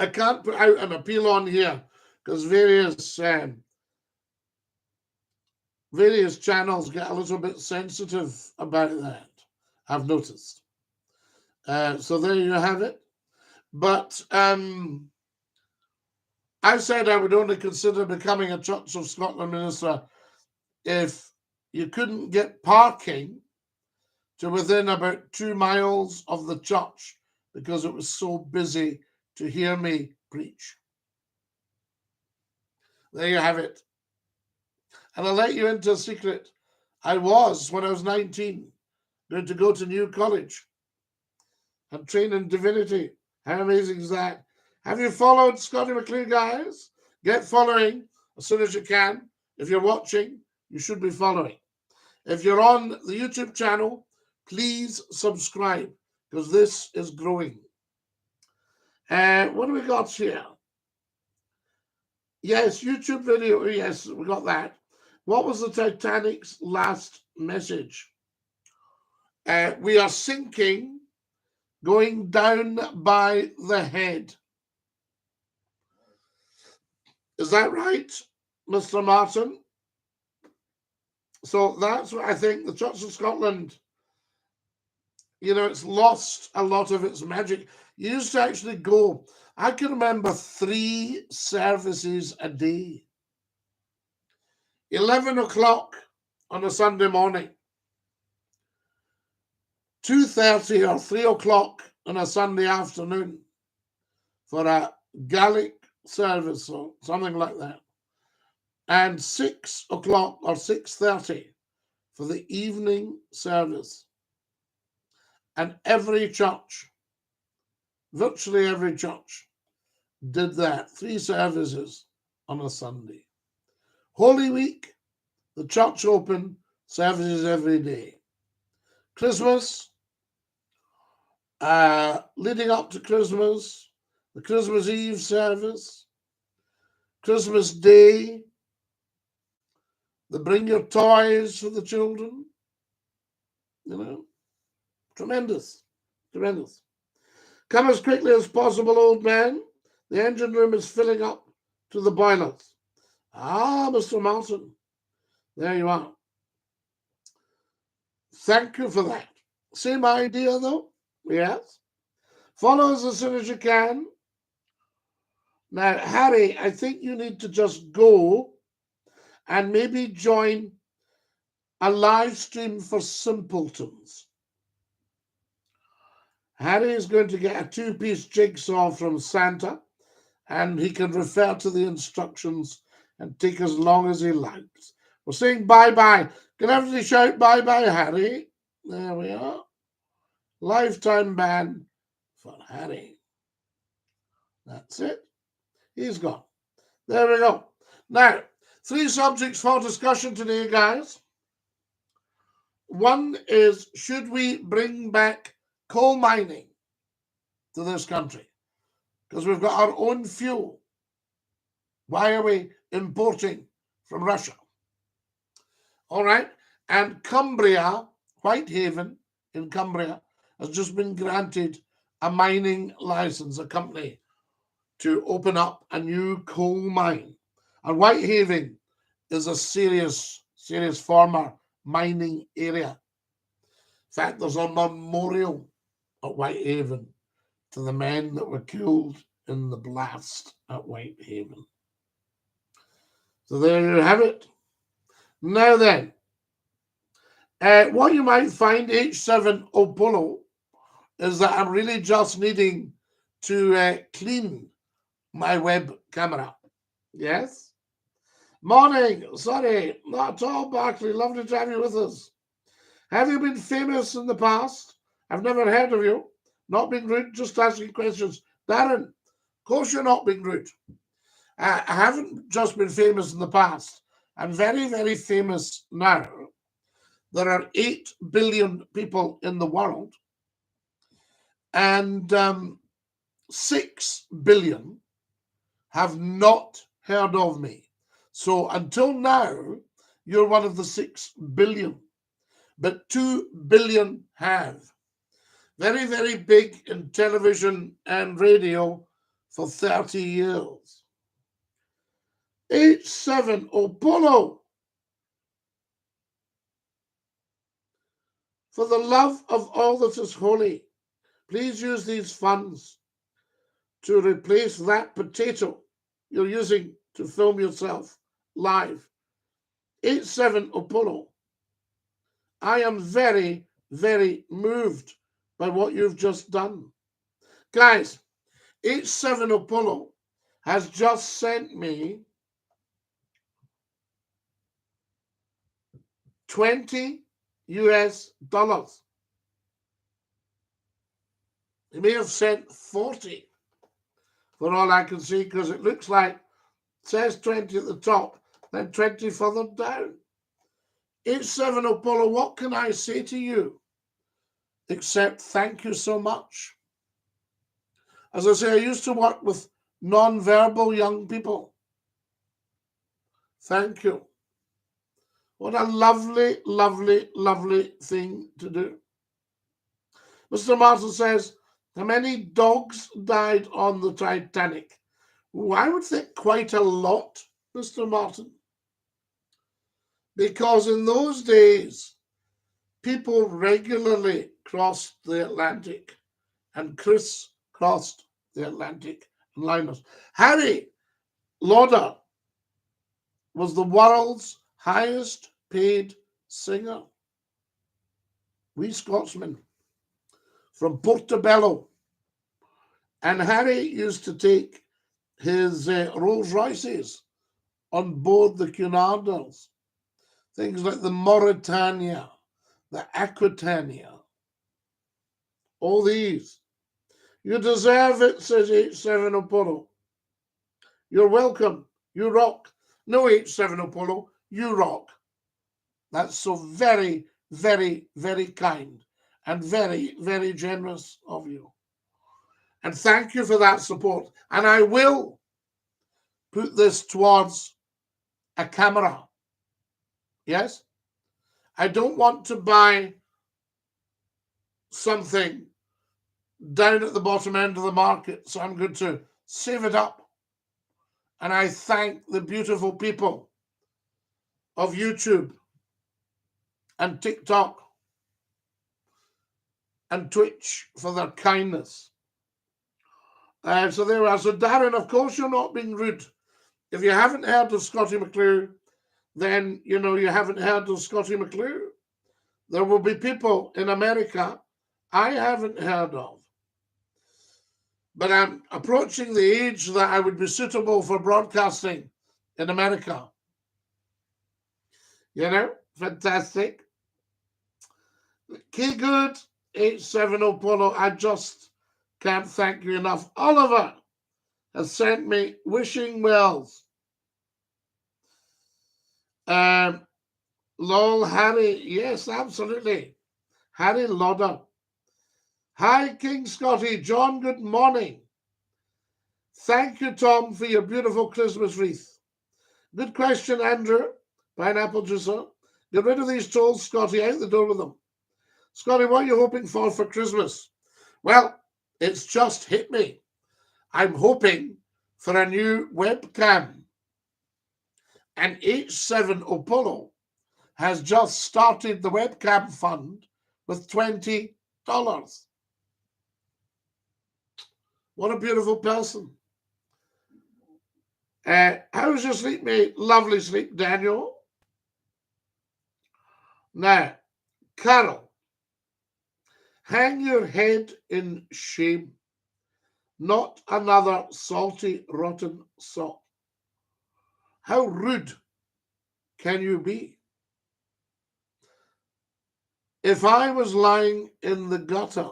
can't put out an appeal on here because various various channels get a little bit sensitive about that, I've noticed. So there you have it. But I said I would only consider becoming a Church of Scotland minister if you couldn't get parking to within about 2 miles of the church because it was so busy to hear me preach. There you have it. And I'll let you into a secret. I was, when I was 19, going to go to New College and train in divinity. How amazing is that? Have you followed Scottie McCLUE, guys? Get following as soon as you can. If you're watching, you should be following. If you're on the YouTube channel, please subscribe because this is growing. What do we got here? Yes, YouTube video. Yes, we got that. What was the Titanic's last message? We are sinking, going down by the head. Is that right, Mr. Martin? So that's what I think. The Church of Scotland, you know, it's lost a lot of its magic. You used to actually go, I can remember 3 services a day. 11 o'clock on a Sunday morning, 2:30 or 3 o'clock on a Sunday afternoon for a Gaelic service or something like that, and 6 o'clock or 6:30 for the evening service. And every church, virtually every church, did that. 3 services on a Sunday. Holy Week, the church open, services every day. Christmas, leading up to Christmas, the Christmas Eve service, Christmas Day, the bring your toys for the children, you know, tremendous, tremendous. Come as quickly as possible, old man. The engine room is filling up to the boilers. Ah, Mr. Martin, there you are. Thank you for that. Same idea, though? Yes. Follow us as soon as you can. Now, Harry, I think you need to just go and maybe join a live stream for simpletons. Harry is going to get a 2-piece jigsaw from Santa, and he can refer to the instructions and take as long as he likes. We're saying bye-bye. Can everybody shout bye-bye, Harry? There we are. Lifetime ban for Harry. That's it. He's gone. There we go. Now, 3 subjects for discussion today, guys. One is, should we bring back coal mining to this country? Because we've got our own fuel. Why are we importing from Russia? All right. And Cumbria, Whitehaven in Cumbria, has just been granted a mining license, a company, to open up a new coal mine. And Whitehaven is a serious former mining area. In fact, there's a memorial at Whitehaven to the men that were killed in the blast at Whitehaven. So there you have it. Now then, what you might find, H7 Opolo, is that I'm really just needing to clean my web camera. Yes? Morning. Sorry, not at all, Barclay. Lovely to have you with us. Have you been famous in the past? I've never heard of you. Not being rude, just asking questions. Darren, of course you're not being rude. I haven't just been famous in the past. I'm very, very famous now. There are 8 billion people in the world, and 6 billion have not heard of me. So until now, you're one of the 6 billion, but 2 billion have. Very, very big in television and radio for 30 years. H7 Opolo. For the love of all that is holy, please use these funds to replace that potato you're using to film yourself live. 87 Apollo. I am very, very moved by what you've just done. Guys, 87 Apollo has just sent me $20 US. He may have sent 40 for all I can see, because it looks like it says 20 at the top, then 20 further down. 87 Apollo, what can I say to you except thank you so much? As I say, I used to work with non-verbal young people. Thank you. What a lovely, lovely, lovely thing to do. Mr. Martin says, how many dogs died on the Titanic? Ooh, I would think quite a lot, Mr. Martin. Because in those days, people regularly crossed the Atlantic, and Chris crossed the Atlantic in liners. Harry Lauder was the world's highest paid singer. We Scotsmen from Portobello. And Harry used to take his Rolls Royces on board the Cunarders. Things like the Mauritania, the Aquitania, all these. You deserve it, says H7 Apollo. You're welcome. You rock. No, H7 Apollo, you rock. That's so very, very, very kind and very, very generous of you. And thank you for that support. And I will put this towards a camera. Yes? I don't want to buy something down at the bottom end of the market, so I'm going to save it up. And I thank the beautiful people of YouTube and TikTok and Twitch for their kindness. So there we are. So Darren, of course you're not being rude. If you haven't heard of Scottie McClue, then you know you haven't heard of Scottie McClue. There will be people in America I haven't heard of. But I'm approaching the age that I would be suitable for broadcasting in America. You know, fantastic. Key Good, H7 Apollo, I just can't thank you enough. Oliver has sent me wishing wells. Lol, Harry, yes, absolutely. Harry Lauder. Hi, King Scotty. John, good morning. Thank you, Tom, for your beautiful Christmas wreath. Good question, Andrew. Pineapple juicer. Get rid of these tools, Scotty. Out the door with them. Scotty, what are you hoping for Christmas? Well, it's just hit me. I'm hoping for a new webcam. And H7 Apollo has just started the webcam fund with $20. What a beautiful person. How was your sleep, mate? Lovely sleep, Daniel. Now, Carol, hang your head in shame. Not another salty, rotten sock. How rude can you be? If I was lying in the gutter,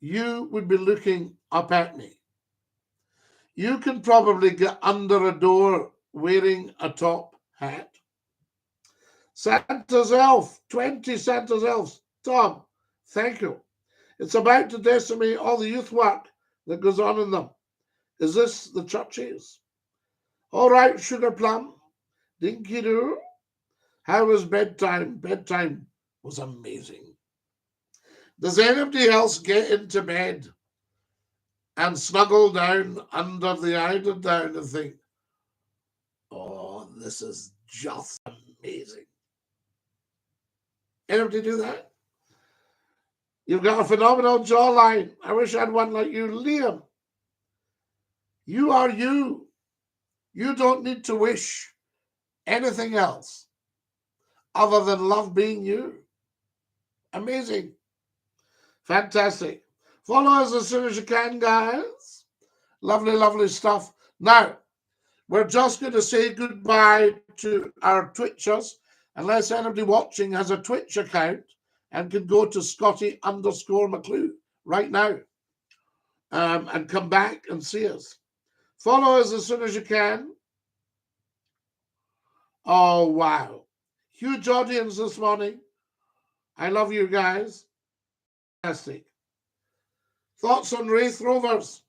you would be looking up at me. You can probably get under a door wearing a top hat. Santa's elf, 20 Santa's elves. Tom, thank you. It's about to decimate all the youth work that goes on in them. Is this the churches? All right, Sugar Plum. Dinky-Doo. How was bedtime? Bedtime was amazing. Does anybody else get into bed and snuggle down under the eider down and think, oh, this is just amazing? Anybody do that? You've got a phenomenal jawline. I wish I had one like you. Liam, you are you. You don't need to wish anything else other than love being you. Amazing. Fantastic. Follow us as soon as you can, guys. Lovely, lovely stuff. Now, we're just going to say goodbye to our Twitchers, unless anybody watching has a Twitch account and can go to Scottie_McClue right now and come back and see us. Follow us as soon as you can. Oh, wow. Huge audience this morning. I love you guys. Fantastic. Thoughts on Wraith Rovers?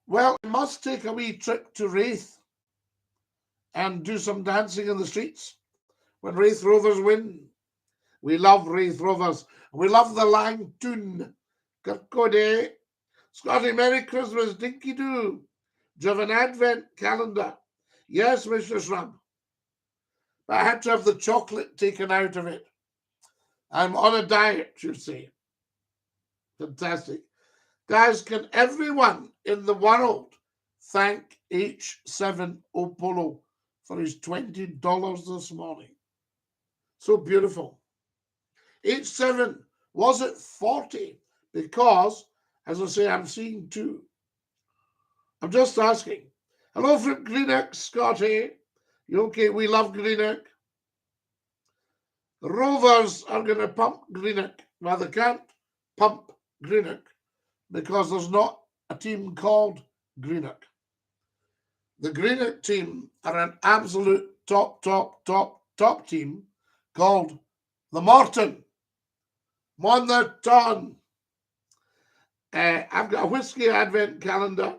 Well, I must take a wee trip to Wraith and do some dancing in the streets when Wraith Rovers win. We love Wraith Rovers. We love the Lang tune. Good Scotty, Merry Christmas, Dinky-Doo. Do you have an advent calendar? Yes, Mr. Shrub. But I had to have the chocolate taken out of it. I'm on a diet, you see. Fantastic. Guys, can everyone in the world thank H7 Opolo for his $20 this morning? So beautiful. H7, was it 40? Because, as I say, I'm seeing 2. I'm just asking. Hello from Greenock, Scotty. You okay? We love Greenock. Rovers are going to pump Greenock. Well, they can't pump Greenock because there's not a team called Greenock. The Greenock team are an absolute top team called the Morton. Won the ton. I've got a whiskey advent calendar.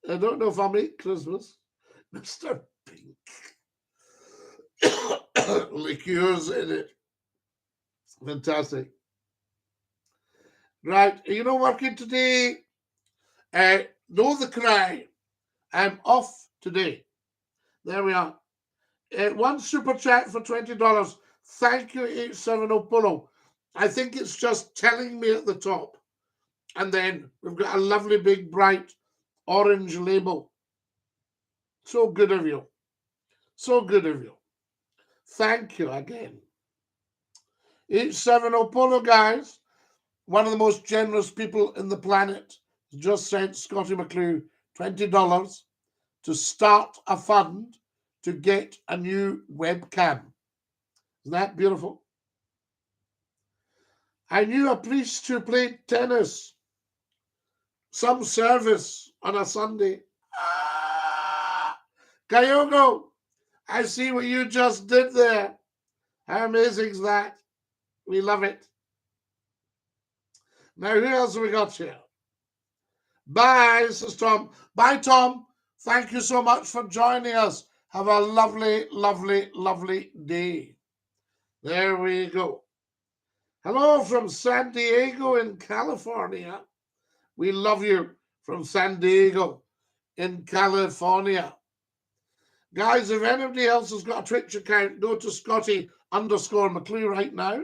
I don't know if I'll make Christmas. Mr. Pink. Liqueurs in it. Fantastic. Right, you know, working today. Know the cry. I'm off today. There we are. One super chat for $20. Thank you, H7 Opolo. I think it's just telling me at the top. And then we've got a lovely big bright orange label. So good of you. So good of you. Thank you again. H7 Opolo, guys, one of the most generous people in the planet, just sent Scottie McClue $20 to start a fund to get a new webcam. Isn't that beautiful? I knew a priest who played tennis. Some service on a Sunday. Kyogo, I see what you just did there. How amazing is that? We love it. Now, who else have we got here? Bye, this is Tom. Bye, Tom. Thank you so much for joining us. Have a lovely, lovely, lovely day. There we go. Hello from San Diego in California. We love you from San Diego in California. Guys, if anybody else has got a Twitch account, go to Scottie_McClue right now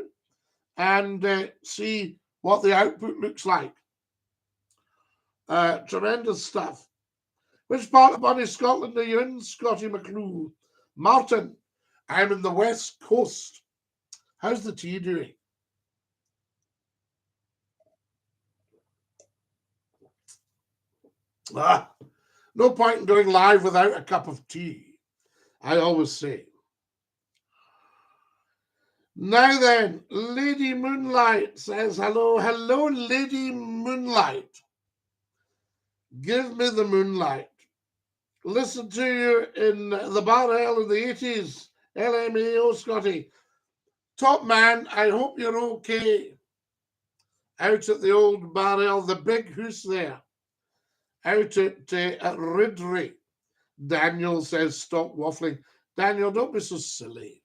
and see what the output looks like. Tremendous stuff. Which part of Bonnie, Scotland are you in, Scottie McClue? Martin, I'm in the West Coast. How's the tea doing? No point in going live without a cup of tea, I always say. Now then, Lady Moonlight says hello. Hello, Lady Moonlight. Give me the moonlight. Listen to you in the Bar L in the 80s. LMAO, Scotty. Top man, I hope you're okay. Out at the old Bar L, the big house there. Out at Ridley. Daniel says, stop waffling. Daniel, don't be so silly.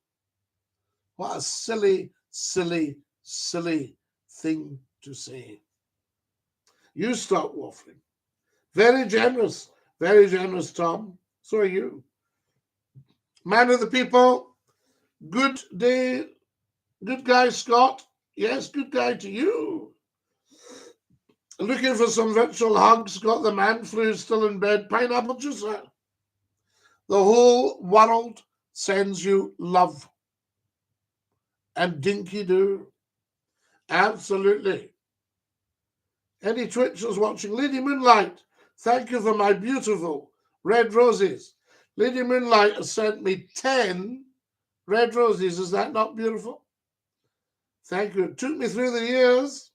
What a silly, silly, silly thing to say. You stop waffling. Very generous, Tom. So are you. Man of the people, good day, good guy, Scott. Yes, good guy to you. Looking for some virtual hugs. Got the man flu still in bed. Pineapple juice. The whole world sends you love. And Dinky-Doo. Absolutely. Any Twitchers watching? Lady Moonlight, thank you for my beautiful red roses. Lady Moonlight has sent me 10 red roses. Is that not beautiful? Thank you. It took me through the years.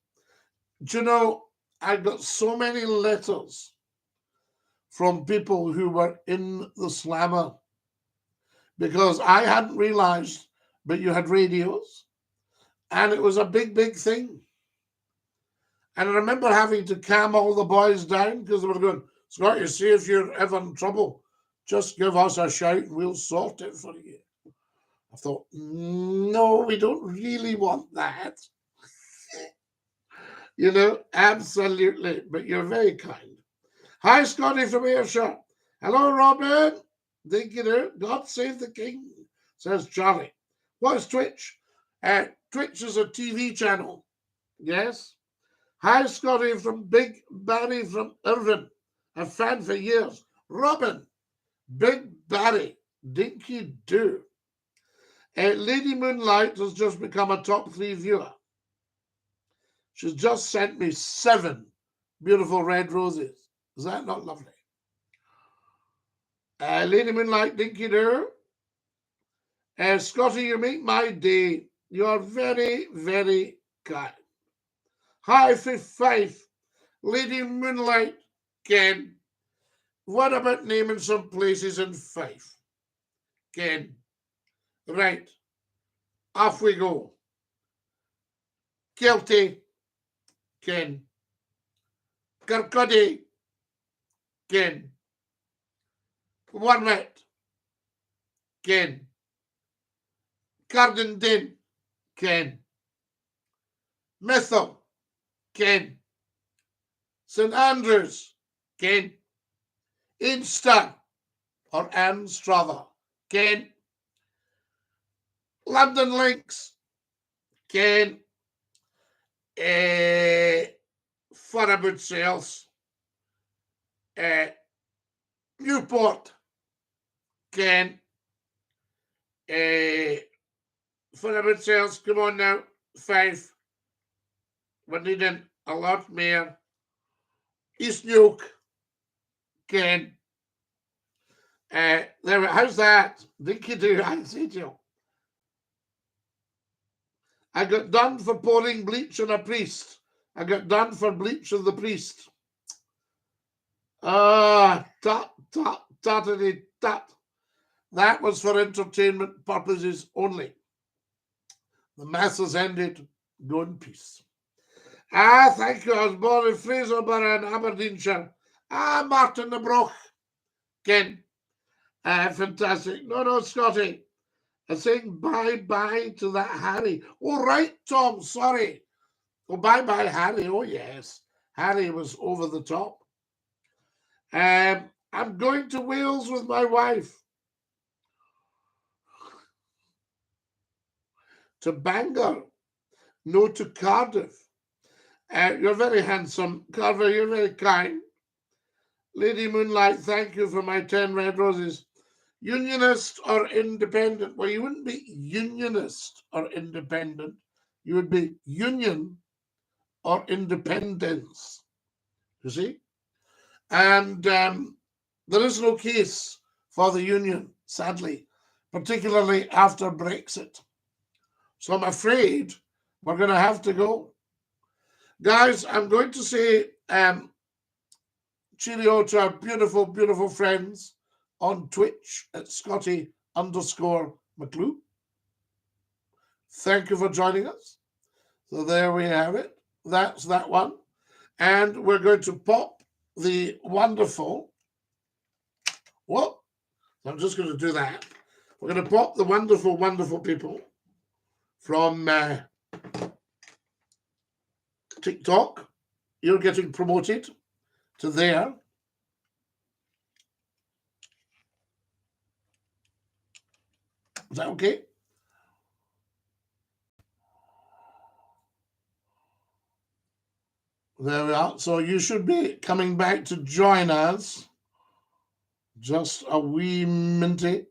Do you know, I got so many letters from people who were in the slammer because I hadn't realized, but you had radios, and it was a big, big thing. And I remember having to calm all the boys down because they were going, Scott, you see, if you're ever in trouble, just give us a shout and we'll sort it for you. I thought, no, we don't really want that. You know, absolutely. But you're very kind. Hi, Scotty from Ayrshire. Hello, Robin. Dinky-Doo. God save the king, says Charlie. What is Twitch? Twitch is a TV channel. Yes. Hi, Scotty from Big Barry from Irvine. A fan for years. Robin, Big Barry, Dinky-Doo. Lady Moonlight has just become a top 3 viewer. She's just sent me 7 beautiful red roses. Is that not lovely? Lady Moonlight, Dinky-Doo. Scotty, you make my day. You are very, very kind. Hi, 5. Lady Moonlight, Ken. What about naming some places in Fife? Ken. Right. Off we go. Kilty. Ken. Kirkcaldy. Ken. Wormit. Ken. Cardendin. Ken. Methil. Ken. St Andrews. Ken. Insta or Anstruther. Ken. London Links. Ken. For about sales. Newport. Ken. For about sales. Come on now. 5. We're needing a lot more. East Nuke. Ken. There. How's that? Dinky-Doo, I see you. I got done for pouring bleach on a priest. I got done for bleach on the priest. That was for entertainment purposes only. The mass has ended. Go in peace. Thank you. I was born in Fraserburgh in Aberdeenshire. Martin the Broch. Ken. Fantastic. No, Scotty. I'm saying bye-bye to that Harry. Oh, right, Tom. Sorry. Oh, bye-bye, Harry. Oh, yes. Harry was over the top. I'm going to Wales with my wife. To Bangor. No, to Cardiff. You're very handsome. Carver, you're very kind. Lady Moonlight, thank you for my 10 red roses. Unionist or independent? Well, you wouldn't be unionist or independent. You would be union or independence. You see? And there is no case for the union, sadly, particularly after Brexit. So I'm afraid we're going to have to go. Guys, I'm going to say cheerio to our beautiful, beautiful friends on Twitch at Scotty_McClue. Thank you for joining us. So there we have it. That's that one. And we're going to pop the wonderful... Well, I'm just going to do that. We're going to pop the wonderful, wonderful people from TikTok. You're getting promoted to there. Is that okay? There we are. So you should be coming back to join us. Just a wee minute.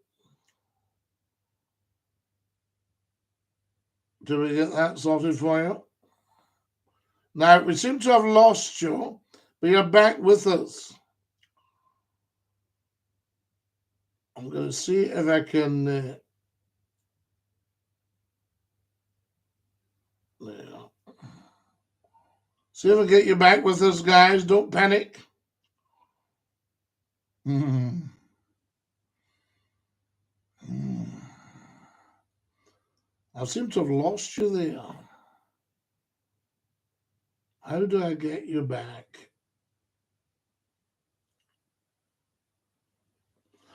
Do we get that sorted for you? Now, we seem to have lost you, but you're back with us. I'm going to see if I can... see if I get you back with us, guys. Don't panic. I seem to have lost you there. How do I get you back?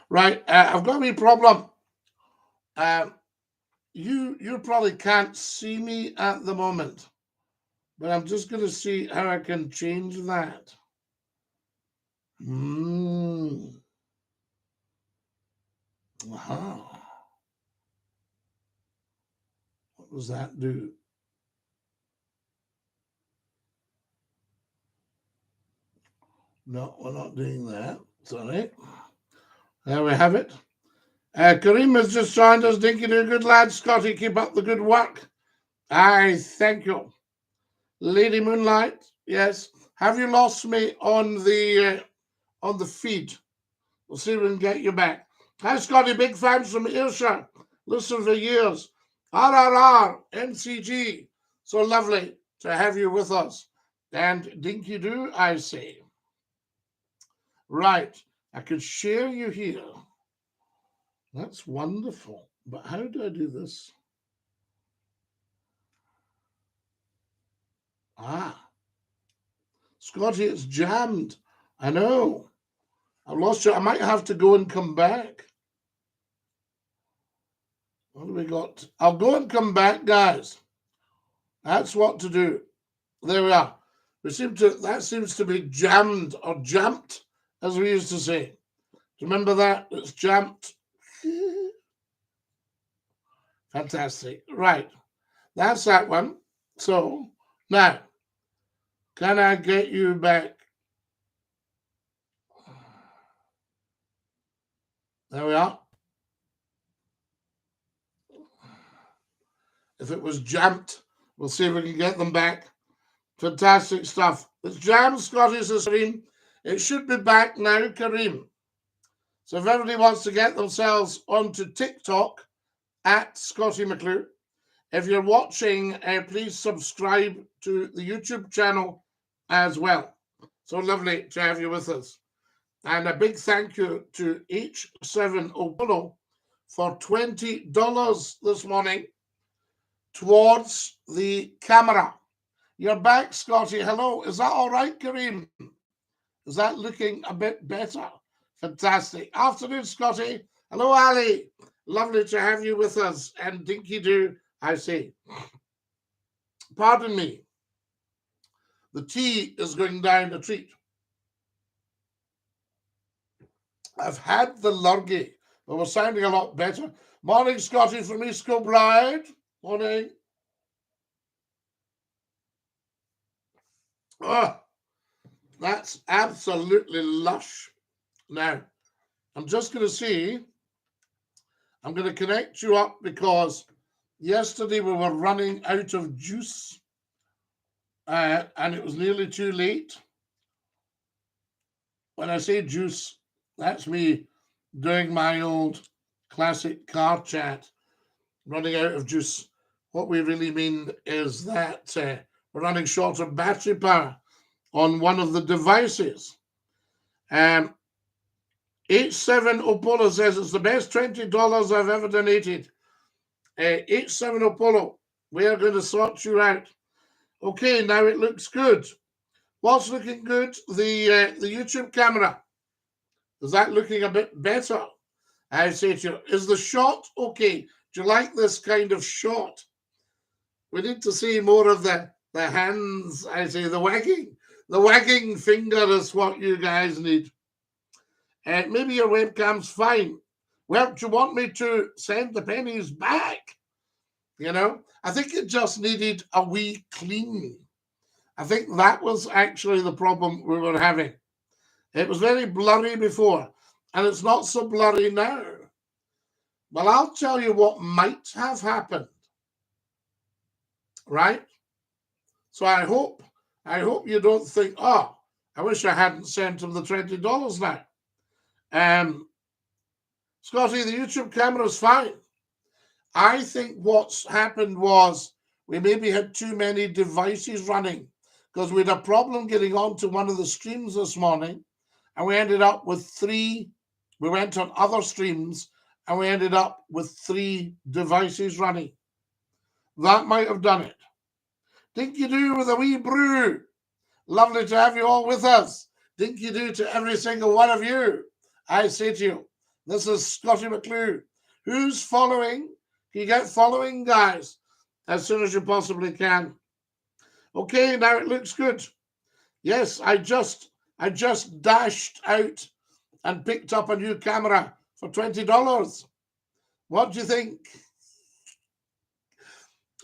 Right, I've got a wee problem. You probably can't see me at the moment, but I'm just going to see how I can change that. What does that do? No, we're not doing that. Sorry. There we have it. Kareem has just joined us. DINKY-DOO, good lad. Scotty, keep up the good work. I thank you. Lady Moonlight, yes. Have you lost me on the feed? We'll see if we can get you back. Hi, Scotty. Big fans from Ayrshire. Listen for years. RRR, MCG. So lovely to have you with us. And DINKY-DOO, I say. Right. I could share you here. That's wonderful. But how do I do this? Scotty, it's jammed. I know. I've lost you. I might have to go and come back. What do we got? I'll go and come back, guys. That's what to do. There we are. That seems to be jammed or jumped, as we used to say. Remember that? It's jumped. Fantastic. Right. That's that one. So now, can I get you back? There we are. If it was jammed, we'll see if we can get them back. Fantastic stuff. It's jammed, Scotty, says Kareem. It should be back now, Kareem. So if everybody wants to get themselves onto TikTok at Scotty McClue, if you're watching, please subscribe to the YouTube channel as well. So lovely to have you with us. And a big thank you to H7 Opolo for $20 this morning towards the camera. You're back, Scotty. Hello. Is that all right, Kareem? Is that looking a bit better? Fantastic. Afternoon, Scotty. Hello, Ali. Lovely to have you with us. And DINKY-DOO, I say. Pardon me. The tea is going down a treat. I've had the lurgy, but we're sounding a lot better. Morning, Scotty, from East Kilbride. Morning. Oh, that's absolutely lush. Now, I'm just going to see. I'm going to connect you up because yesterday we were running out of juice and it was nearly too late. When I say juice, that's me doing my old classic car chat, running out of juice. What we really mean is that we're running short of battery power on one of the devices. H7 Opolo says it's the best $20 I've ever donated. H7 Opolo, we are going to sort you out. Okay, now it looks good. What's looking good? The YouTube camera. Is that looking a bit better? I say to you, is the shot okay? Do you like this kind of shot? We need to see more of the hands. I say the wagging finger is what you guys need. Maybe your webcam's fine. Well, do you want me to send the pennies back? You know, I think it just needed a wee clean. I think that was actually the problem we were having. It was very blurry before, and it's not so blurry now. Well, I'll tell you what might have happened, right? So I hope you don't think, oh, I wish I hadn't sent him the $20 now. Scotty, the YouTube camera's fine. I think what's happened was we maybe had too many devices running, because we had a problem getting onto one of the streams this morning, and we ended up with 3. We went on other streams, and we ended up with 3 devices running. That might have done it. Dinky-Doo with a wee brew. Lovely to have you all with us. Dinky-Doo to every single one of you. I say to you, this is Scottie McClue. Who's following? Can you get following, guys, as soon as you possibly can? Okay, now it looks good. Yes, I just dashed out and picked up a new camera for $20. What do you think?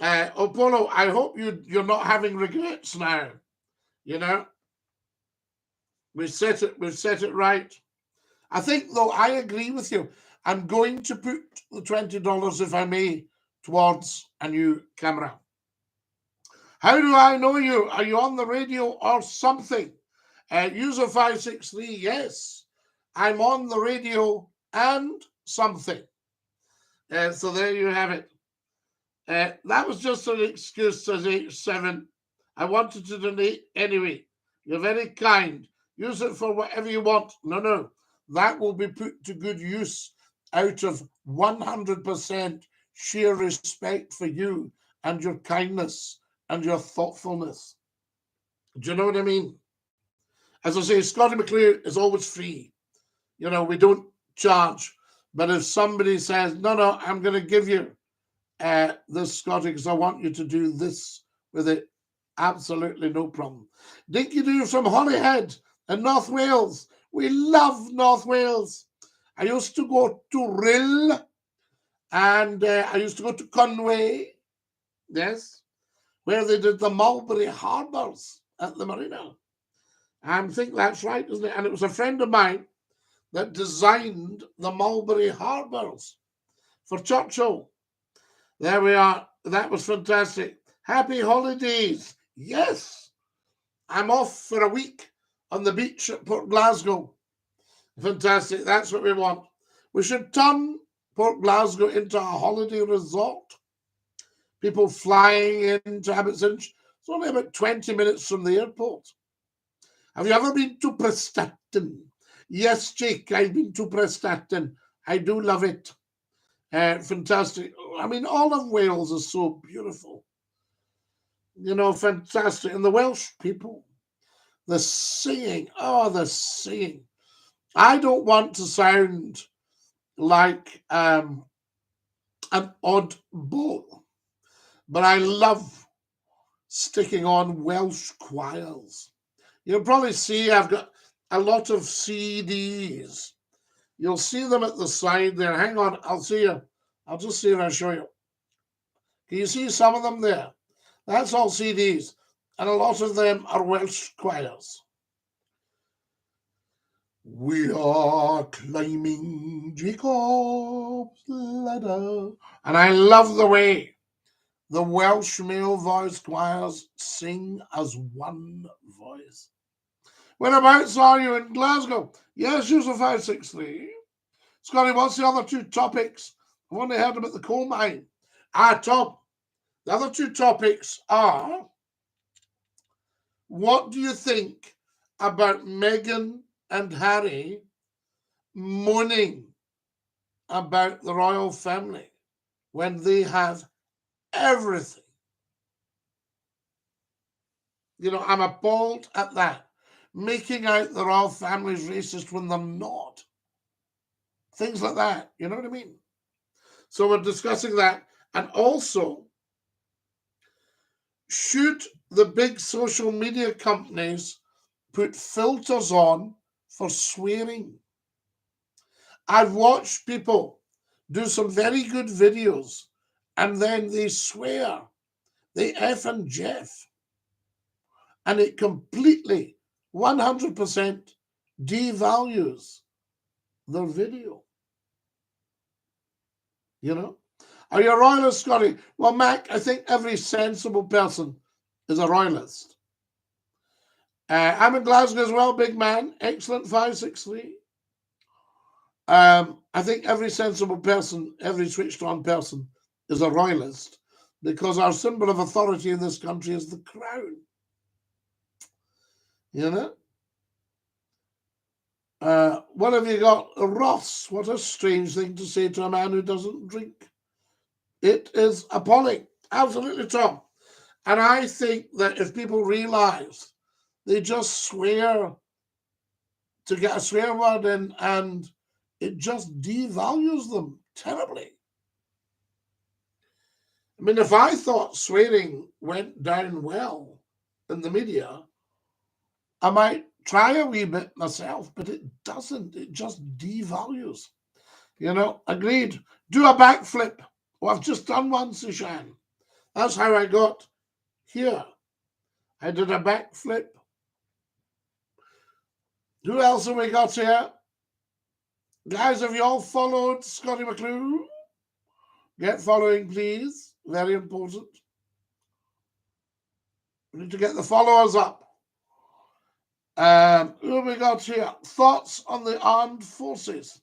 Opolo, I hope you're not having regrets now. You know, we've set it right. I think, though, I agree with you. I'm going to put the $20, if I may, towards a new camera. How do I know you? Are you on the radio or something? User 563, yes, I'm on the radio and something. So there you have it. That was just an excuse, says H7. I wanted to donate anyway. You're very kind. Use it for whatever you want. No. That will be put to good use out of 100% sheer respect for you and your kindness and your thoughtfulness. Do you know what I mean? As I say, Scottie McCLUE is always free. You know, we don't charge. But if somebody says, no, I'm going to give you this, Scottie, because I want you to do this with it, absolutely no problem. Dinky-Doo from Holyhead in North Wales. We love North Wales. I used to go to Rhyl, and I used to go to Conway, yes, where they did the Mulberry Harbours at the marina. I think that's right, isn't it? And it was a friend of mine that designed the Mulberry Harbours for Churchill. There we are. That was fantastic. Happy holidays. Yes. I'm off for a week on the beach at Port Glasgow. Fantastic. That's what we want. We should turn Port Glasgow into a holiday resort. People flying into Abbotsford. It's only about 20 minutes from the airport. Have you ever been to Prestatyn? Yes, Jake, I've been to Prestatyn. I do love it. Fantastic. I mean, all of Wales is so beautiful. You know, fantastic. And the Welsh people, the singing. Oh, the singing. I don't want to sound like an oddball, but I love sticking on Welsh choirs. You'll probably see I've got a lot of CDs. You'll see them at the side there. Hang on, I'll see you. I'll just see if I show you. Can you see some of them there? That's all CDs, and a lot of them are Welsh choirs. We are climbing Jacob's ladder. And I love the way the Welsh male voice choirs sing as one voice. Whereabouts are you in Glasgow? Yes, user 563. Scottie, what's the other 2 topics? I've only heard about the coal mine. Tom, the other 2 topics are, what do you think about Meghan and Harry moaning about the royal family when they have everything? You know, I'm appalled at that. Making out the royal family's racist when they're not. Things like that, you know what I mean? So we're discussing that. And also, should the big social media companies put filters on for swearing? I've watched people do some very good videos and then they swear. They F and Jeff. and it completely 100% devalues their video. You know? Are you a royalist, Scotty? Well, Mac, I think every sensible person is a royalist. I'm in Glasgow as well, big man. Excellent 563. I think every sensible person, every switched on person is a royalist, because our symbol of authority in this country is the crown. You know? What have you got? Ross, what a strange thing to say to a man who doesn't drink. It is appalling. Absolutely, Tom. And I think that if people realize they just swear to get a swear word in, and it just devalues them terribly. I mean, if I thought swearing went down well in the media, I might try a wee bit myself, but it doesn't. It just devalues. You know, agreed. Do a backflip. Well, I've just done one, Sishan. That's how I got here. I did a backflip. Who else have we got here? Guys, have you all followed Scottie McClue? Get following, please. Very important. We need to get the followers up. Who have we got here? Thoughts on the armed forces?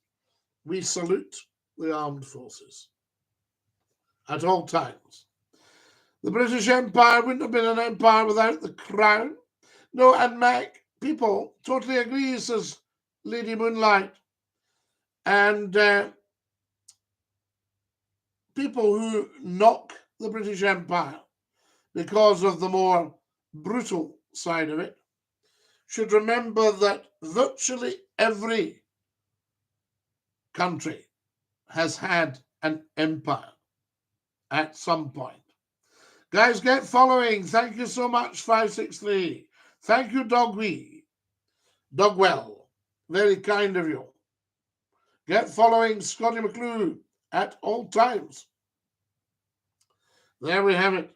We salute the armed forces at all times. The British Empire wouldn't have been an empire without the crown. No, and Mac, people totally agree, says Lady Moonlight. And people who knock the British Empire because of the more brutal side of it should remember that virtually every country has had an empire at some point. Guys, get following. Thank you so much, 563. Thank you, Dogwee. Dogwell. Very kind of you. Get following Scottie McClue at all times. There we have it.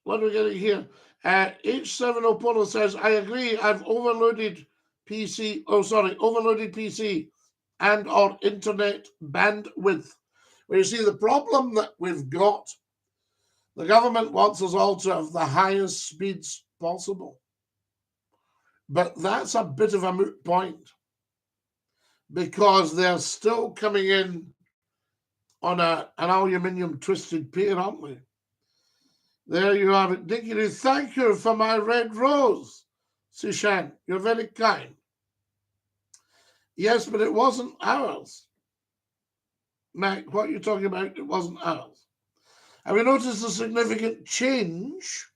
What are we getting here? H7 Opolo says, I agree. I've overloaded PC. Overloaded PC and or internet bandwidth. Well, you see, the problem that we've got, the government wants us all to have the highest speeds possible. But that's a bit of a moot point, because they're still coming in on an aluminium twisted pier, aren't we? There you have it. Dinky-Doo, thank you for my red rose. Sishan, you're very kind. Yes, but it wasn't ours. Mac, what are you talking about? It wasn't ours. Have you noticed a significant change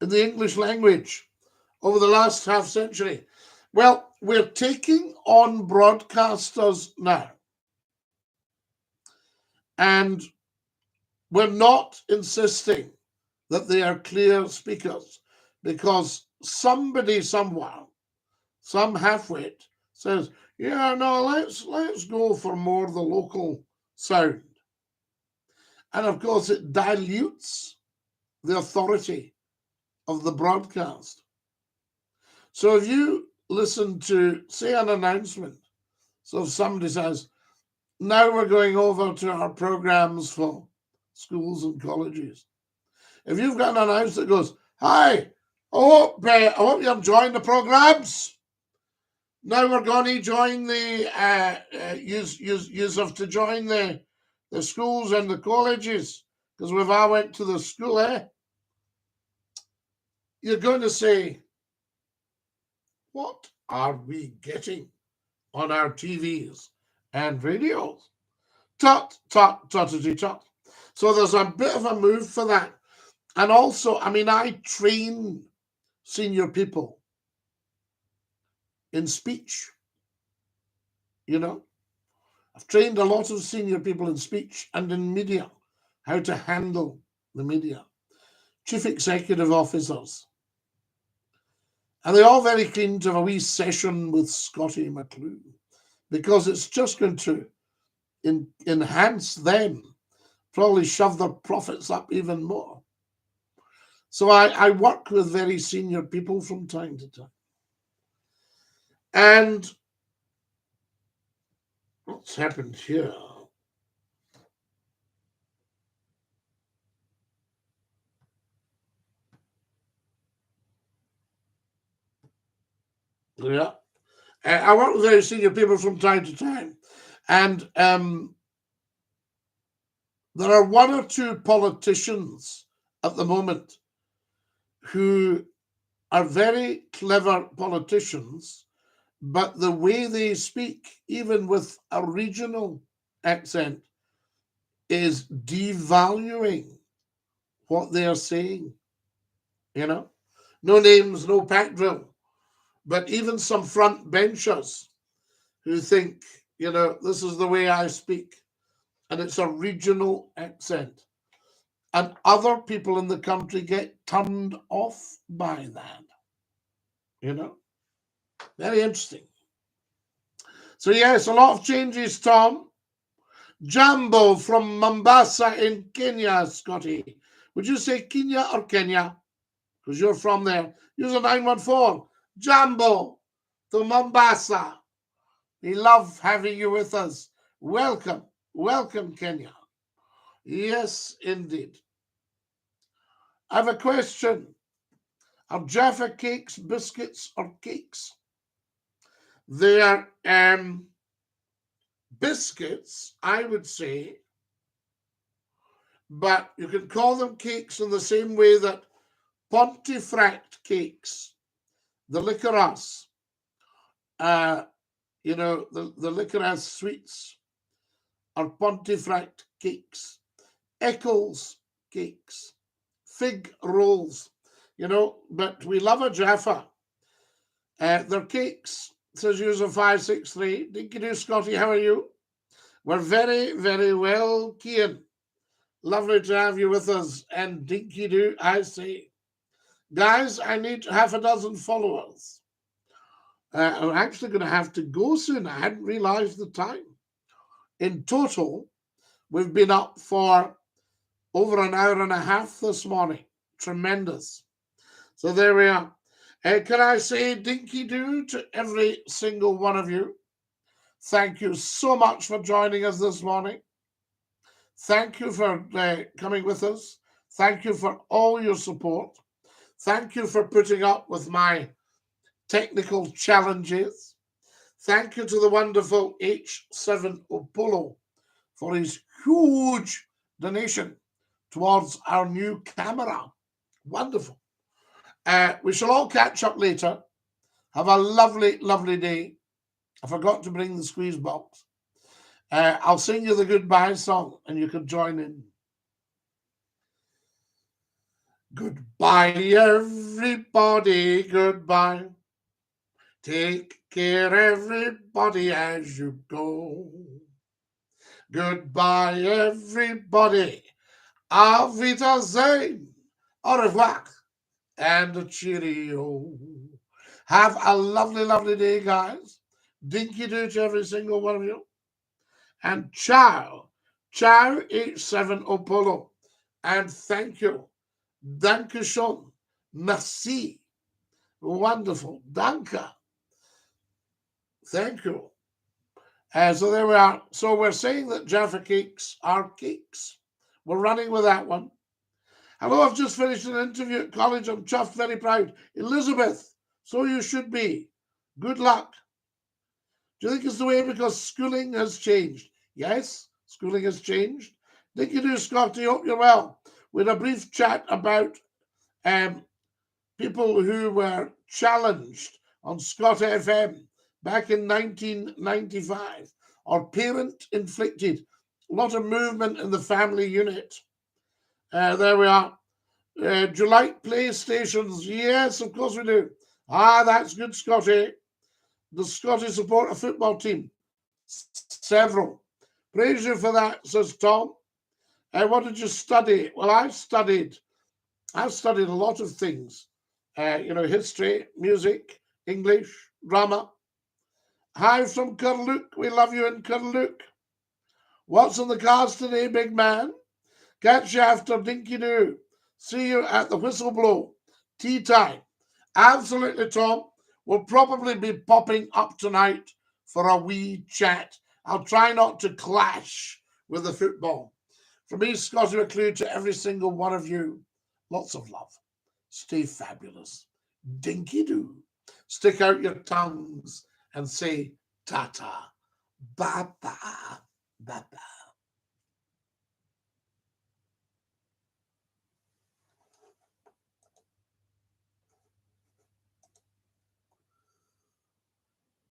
in the English language over the last half century? Well, we're taking on broadcasters now. And we're not insisting that they are clear speakers, because somebody somewhere, some half-wit, says, yeah, no, let's go for more the local sound. And of course, it dilutes the authority of the broadcast. So if you listen to, say, an announcement, so if somebody says, now we're going over to our programs for schools and colleges. If you've got an announcement that goes, hi, I hope you have joined the programs. Now we're going to join the, you have to join the schools and the colleges, because we've all went to the school, You're going to say, what are we getting on our TVs and radios? Tut, tut, tuttity, tut. So there's a bit of a move for that. And also, I mean, I train senior people in speech. You know, I've trained a lot of senior people in speech and in media, how to handle the media. Chief executive officers. And they're all very keen to have a wee session with Scottie McClue, because it's just going to enhance them, probably shove their profits up even more. So I work with very senior people from time to time. And what's happened here? Yeah. I work with very senior people from time to time. And there are one or two politicians at the moment who are very clever politicians, but the way they speak, even with a regional accent, is devaluing what they are saying. You know, no names, no pack drill, but even some front benchers who think, you know, this is the way I speak, and it's a regional accent. And other people in the country get turned off by that. You know, very interesting. So, yes, a lot of changes, Tom. Jambo from Mombasa in Kenya, Scotty. Would you say Kenya or Kenya? Because you're from there. Use a 914. Jambo to Mombasa. We love having you with us. Welcome. Welcome, Kenya. Yes, indeed. I have a question. Are Jaffa cakes biscuits or cakes? They are biscuits, I would say, but you can call them cakes in the same way that Pontefract cakes, the Licorice, you know, the Licorice sweets are Pontefract cakes, Eccles cakes, fig rolls, you know, but we love a Jaffa. They're cakes, says user 563. DINKY-DOO, Scotty, how are you? We're very, very well, Kian. Lovely to have you with us. And DINKY-DOO, I say, guys, I need half a dozen followers. I'm actually going to have to go soon. I hadn't realized the time. In total, we've been up for over an hour and a half this morning. Tremendous. So there we are. Can I say DINKY-DOO to every single one of you? Thank you so much for joining us this morning. Thank you for coming with us. Thank you for all your support. Thank you for putting up with my technical challenges. Thank you to the wonderful H7 Opolo for his huge donation towards our new camera. Wonderful. We shall all catch up later. Have a lovely, lovely day. I forgot to bring the squeeze box. I'll sing you the goodbye song and you can join in. Goodbye, everybody, goodbye. Take care, everybody, as you go. Goodbye, everybody. Auf Wiedersehen. Au revoir. And a cheerio. Have a lovely, lovely day, guys. DINKY-DOO to every single one of you. And ciao. Ciao, H7 Opolo. And thank you. Dankeschön. Merci. Wonderful. Danke. Thank you. So there we are. So we're saying that Jaffa cakes are cakes. We're running with that one. Hello, I've just finished an interview at college. I'm chuffed, very proud. Elizabeth, so you should be. Good luck. Do you think it's the way because schooling has changed? Yes, schooling has changed. DINKY-DOO, Scotty, hope you're well. We had a brief chat about people who were challenged on Scott FM back in 1995, or parent-inflicted. A lot of movement in the family unit. There we are. Do you like PlayStations? Yes, of course we do. Ah, that's good, Scotty. Does Scotty support a football team? Several. Praise you for that, says Tom. What did you study? Well, I've studied a lot of things. You know, history, music, English, drama. Hi from Curluke. We love you in Curluke. What's on the cards today, big man? Catch you after DINKY-DOO. See you at the whistle blow. Tea time. Absolutely, Tom. We'll probably be popping up tonight for a wee chat. I'll try not to clash with the football. From me, Scottie McCLUE, to every single one of you, lots of love. Stay fabulous. Dinky-doo. Stick out your tongues and say ta-ta. Bye-bye. Bye-bye.